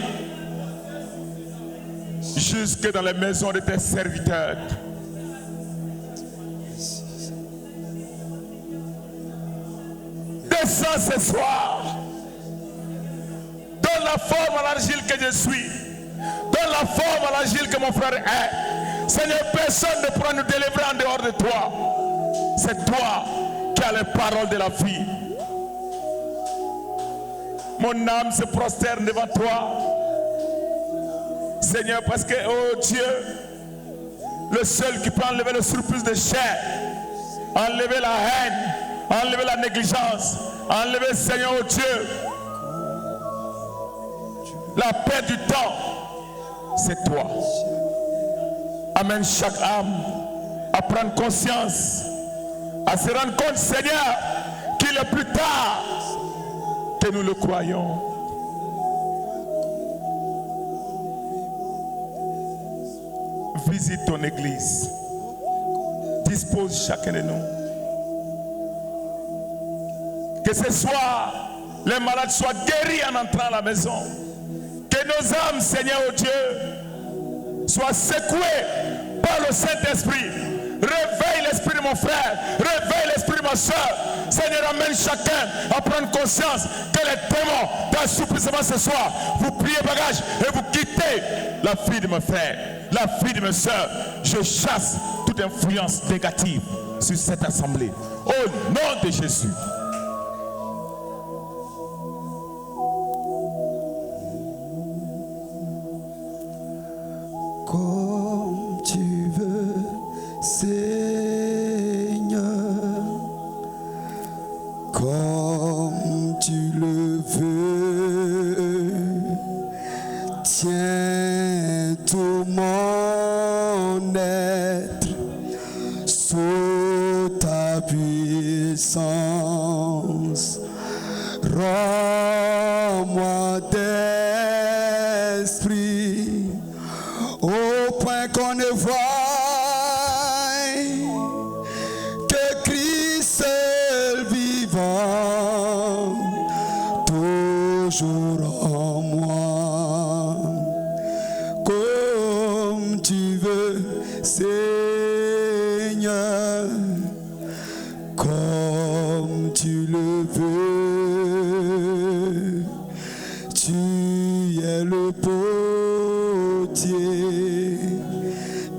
jusque dans les maisons de tes serviteurs. Descends ce soir. Donne la forme à l'argile que je suis. Donne la forme à l'argile que mon frère est. Seigneur, personne ne pourra nous délivrer en dehors de toi. C'est toi qui as les paroles de la vie. Mon âme se prosterne devant toi. Seigneur, parce que, oh Dieu, le seul qui peut enlever le surplus de chair, enlever la haine, enlever la négligence, enlever, Seigneur, oh Dieu, la paix du temps, c'est toi. Amène chaque âme à prendre conscience, à se rendre compte, Seigneur, qu'il est plus tard que nous le croyons. Visite ton église. Dispose chacun de nous. Que ce soir, les malades soient guéris en entrant à la maison. Que nos âmes, Seigneur, oh Dieu, soient secouées par le Saint-Esprit. Réveille l'esprit de mon frère. Réveille l'esprit de ma soeur. Seigneur, amène chacun à prendre conscience que les démons d'assouplissement ce soir, vous pliez bagage et vous quittez la fille de mon frère, la fille de mes soeurs. Je chasse toute influence négative sur cette assemblée. Au nom de Jésus. Comme tu veux, Seigneur, comme tu le veux, tiens tout mon être sous ta puissance. Rends-moi d'esprit au point qu'on ne voit que Christ seul vivant, toujours en moi. Comme tu veux, Seigneur, comme tu le veux, tu es le potier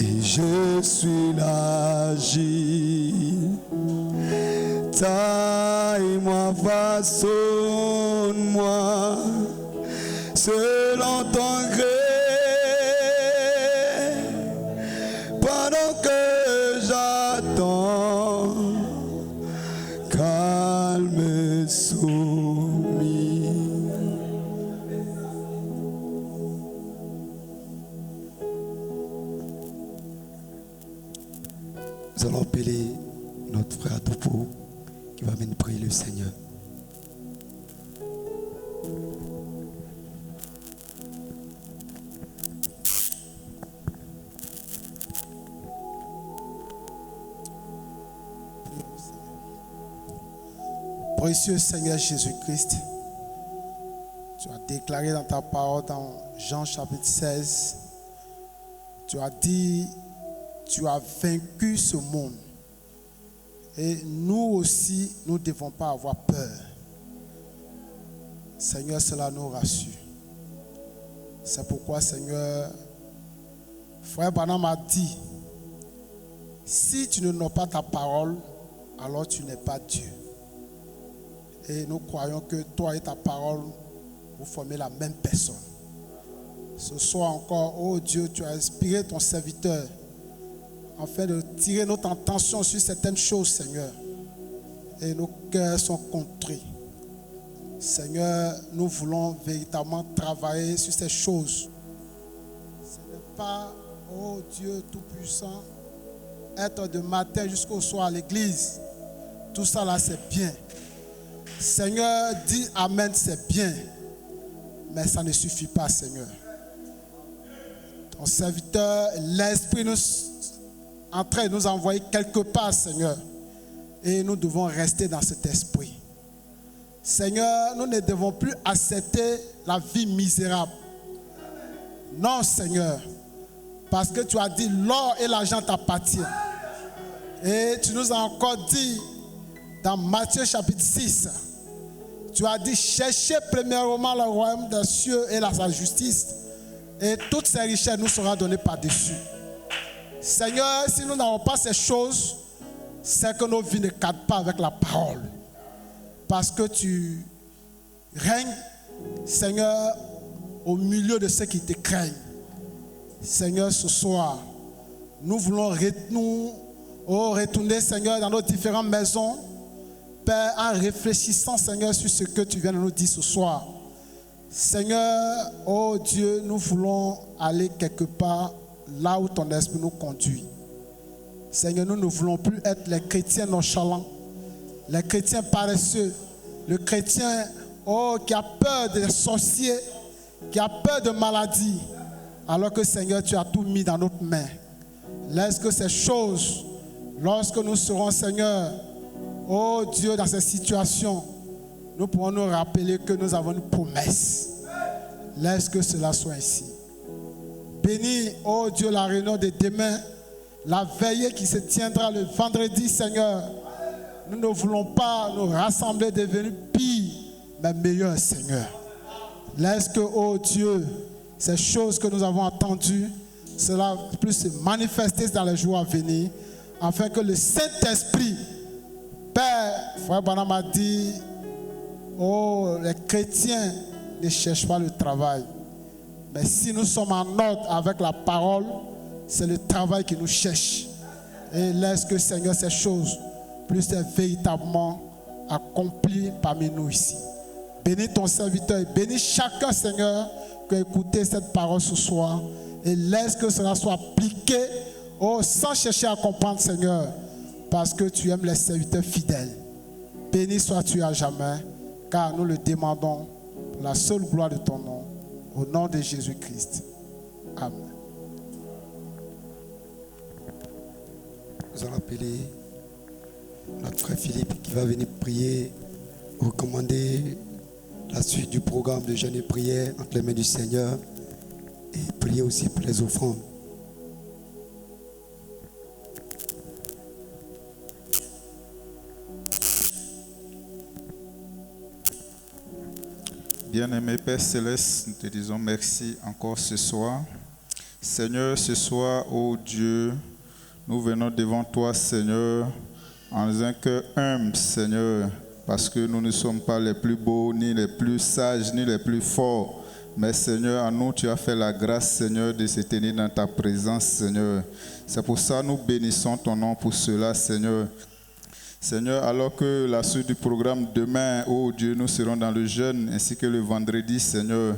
et je suis l'argile. Taille-moi, façonne-moi selon ton gré, pendant que j'attends, calme soumis. Nous allons appeler notre frère Topo qui va venir prier le Seigneur. Précieux Seigneur Jésus-Christ, tu as déclaré dans ta parole dans Jean chapitre 16, tu as dit, tu as vaincu ce monde. Et nous aussi, nous ne devons pas avoir peur. Seigneur, cela nous rassure. C'est pourquoi, Seigneur, frère Branham m'a dit, si tu ne n'as pas ta parole, alors tu n'es pas Dieu. Et nous croyons que toi et ta parole, vous formez la même personne. Ce soir encore, oh Dieu, tu as inspiré ton serviteur afin de tirer notre attention sur certaines choses, Seigneur. Et nos cœurs sont contrits. Seigneur, nous voulons véritablement travailler sur ces choses. Ce n'est pas, oh Dieu Tout-Puissant, être de matin jusqu'au soir à l'église. Tout ça là, c'est bien. Seigneur, dis Amen, c'est bien. Mais ça ne suffit pas, Seigneur. Ton serviteur, l'Esprit nous en train de nous envoyer quelque part, Seigneur. Et nous devons rester dans cet esprit. Seigneur, nous ne devons plus accepter la vie misérable. Non, Seigneur. Parce que tu as dit, l'or et l'argent t'appartiennent. Et tu nous as encore dit, dans Matthieu chapitre 6, tu as dit, cherchez premièrement le royaume des cieux et sa justice, et toutes ces richesses nous seront données par-dessus. Seigneur, si nous n'avons pas ces choses, c'est que nos vies ne cadrent pas avec la parole. Parce que tu règnes, Seigneur, au milieu de ceux qui te craignent. Seigneur, ce soir, nous voulons retourner, Seigneur, dans nos différentes maisons, Père, en réfléchissant, Seigneur, sur ce que tu viens de nous dire ce soir. Seigneur, oh Dieu, nous voulons aller quelque part là où ton esprit nous conduit. Seigneur, nous ne voulons plus être les chrétiens nonchalants, les chrétiens paresseux, le chrétien qui a peur des sorciers, qui a peur de maladies, alors que Seigneur, tu as tout mis dans notre main. Laisse que ces choses, lorsque nous serons, Seigneur, oh Dieu, dans ces situations, nous pourrons nous rappeler que nous avons une promesse. Laisse que cela soit ainsi. Bénis, oh Dieu, la réunion de demain, la veillée qui se tiendra le vendredi, Seigneur. Nous ne voulons pas nous rassembler, devenir pire, mais meilleur, Seigneur. Laisse que, oh Dieu, ces choses que nous avons entendues, cela puisse se manifester dans les jours à venir, afin que le Saint-Esprit, Père, Frère Branham a dit, oh, les chrétiens ne cherchent pas le travail. Mais si nous sommes en ordre avec la parole, c'est le travail qui nous cherche. Et laisse que, Seigneur, ces choses puissent être véritablement accomplies parmi nous ici. Bénis ton serviteur et bénis chacun, Seigneur, qui a écouté cette parole ce soir. Et laisse que cela soit appliqué, sans chercher à comprendre, Seigneur, parce que tu aimes les serviteurs fidèles. Béni sois-tu à jamais, car nous le demandons pour la seule gloire de ton nom, au nom de Jésus-Christ. Amen. Nous allons appeler notre frère Philippe qui va venir prier, recommander la suite du programme de jeûne et prière entre les mains du Seigneur et prier aussi pour les offrandes. Bien-aimé Père Céleste, nous te disons merci encore ce soir. Seigneur, ce soir, ô Dieu, nous venons devant toi, Seigneur, en un cœur humble, Seigneur, parce que nous ne sommes pas les plus beaux, ni les plus sages, ni les plus forts. Mais Seigneur, à nous, tu as fait la grâce, Seigneur, de se tenir dans ta présence, Seigneur. C'est pour ça que nous bénissons ton nom pour cela, Seigneur. Seigneur, alors que la suite du programme demain, oh Dieu, nous serons dans le jeûne, ainsi que le vendredi, Seigneur.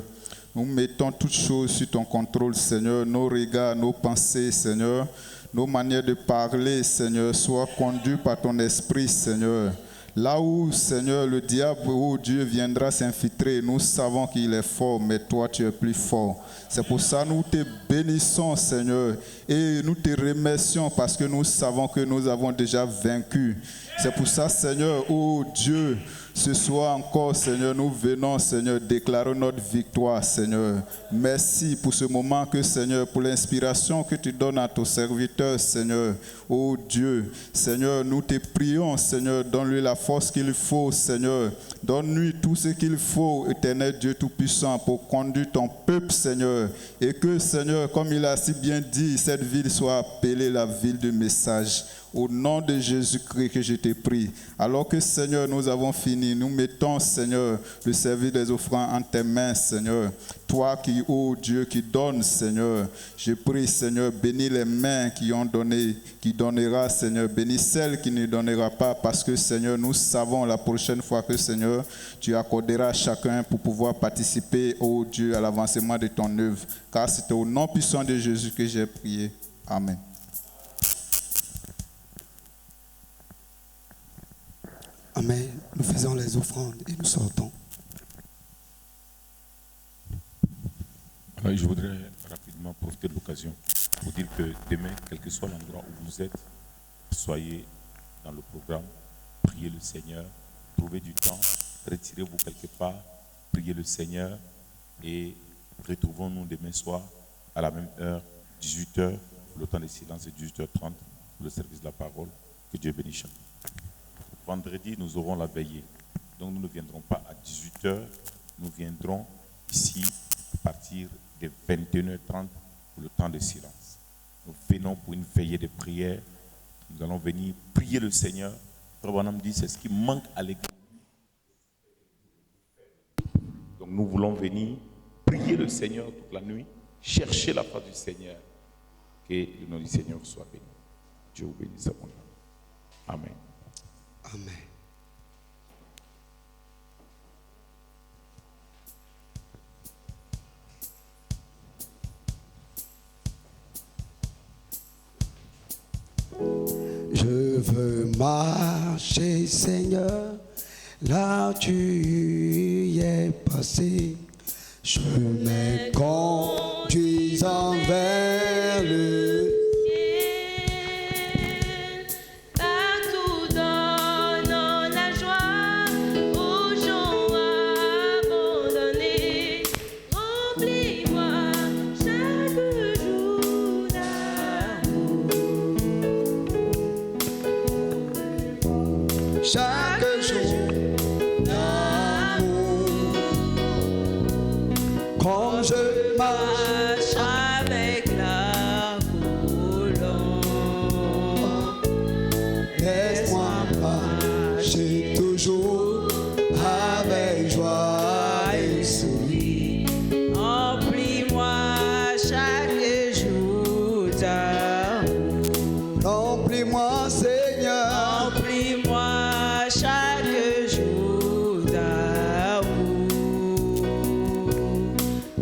Nous mettons toutes choses sur ton contrôle, Seigneur. Nos regards, nos pensées, Seigneur. Nos manières de parler, Seigneur, soient conduits par ton esprit, Seigneur. Là où, Seigneur, le diable, oh Dieu, viendra s'infiltrer, nous savons qu'il est fort, mais toi, tu es plus fort. C'est pour ça que nous te bénissons, Seigneur, et nous te remercions parce que nous savons que nous avons déjà vaincu. C'est pour ça, Seigneur, oh Dieu, ce soir encore, Seigneur, nous venons, Seigneur, déclarer notre victoire, Seigneur. Merci pour ce moment que, Seigneur, pour l'inspiration que tu donnes à ton serviteur, Seigneur. Oh Dieu, Seigneur, nous te prions, Seigneur, donne-lui la force qu'il faut, Seigneur. Donne-lui tout ce qu'il faut, éternel Dieu Tout-Puissant, pour conduire ton peuple, Seigneur. Et que, Seigneur, comme il a si bien dit, cette ville soit appelée la ville du message. Au nom de Jésus-Christ que je te prie. Alors que, Seigneur, nous avons fini, nous mettons, Seigneur, le service des offrandes en tes mains, Seigneur. Toi qui, ô Dieu, qui donnes, Seigneur. Je prie, Seigneur, bénis les mains qui ont donné, qui donnera, Seigneur. Bénis celles qui ne donnera pas, parce que, Seigneur, nous savons la prochaine fois que, Seigneur, tu accorderas à chacun pour pouvoir participer, ô Dieu, à l'avancement de ton œuvre. Car c'est au nom puissant de Jésus que j'ai prié. Amen. Amen. Nous faisons les offrandes et nous sortons. Je voudrais rapidement profiter de l'occasion pour dire que demain, quel que soit l'endroit où vous êtes, soyez dans le programme, priez le Seigneur, trouvez du temps, retirez-vous quelque part, priez le Seigneur et retrouvons-nous demain soir à la même heure, 18h, le temps de silence est 18h30 pour le service de la parole. Que Dieu bénisse chacun. Vendredi, nous aurons la veillée. Donc nous ne viendrons pas à 18h, nous viendrons ici à partir de 21h30 pour le temps de silence. Nous venons pour une veillée de prière. Nous allons venir prier le Seigneur. Rabbanam dit, c'est ce qui manque à l'église. Donc nous voulons venir prier le Seigneur toute la nuit, chercher la face du Seigneur. Que le nom du Seigneur soit béni. Dieu vous bénisse abondamment. Amen. Amen. Je veux marcher, Seigneur, là tu es passé. Je me conduis vers le ciel. Partout donnant la joie aux gens abandonnés. Remplis-moi chaque jour d'amour. chaque jour d'amour. Comme je marche avec la colombe. laisse-moi marcher toujours avec joie et sourire. Remplis-moi chaque jour d'amour. Remplis-moi, Seigneur, Remplis-moi chaque jour d'amour.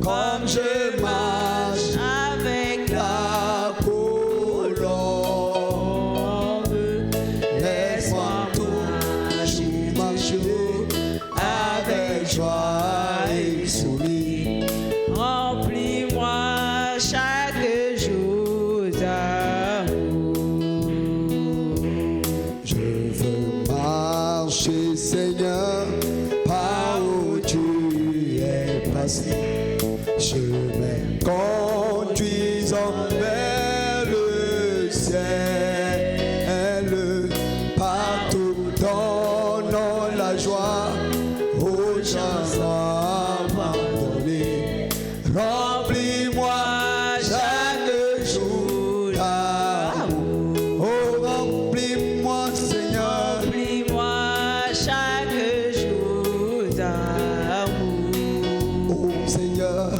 comme je marche Avec la la colombe. Laisse-moi toujours marcher avec joie et sourire. Remplis-moi chaque jour d'amour. Je veux marcher, Seigneur, par où tu es passé. Je me conduis vers le ciel, partout donnant la joie aux gens abandonnés. Remplis-moi chaque jour d'amour. Oh, remplis-moi, Seigneur. Remplis-moi chaque jour d'amour. Oh, Seigneur.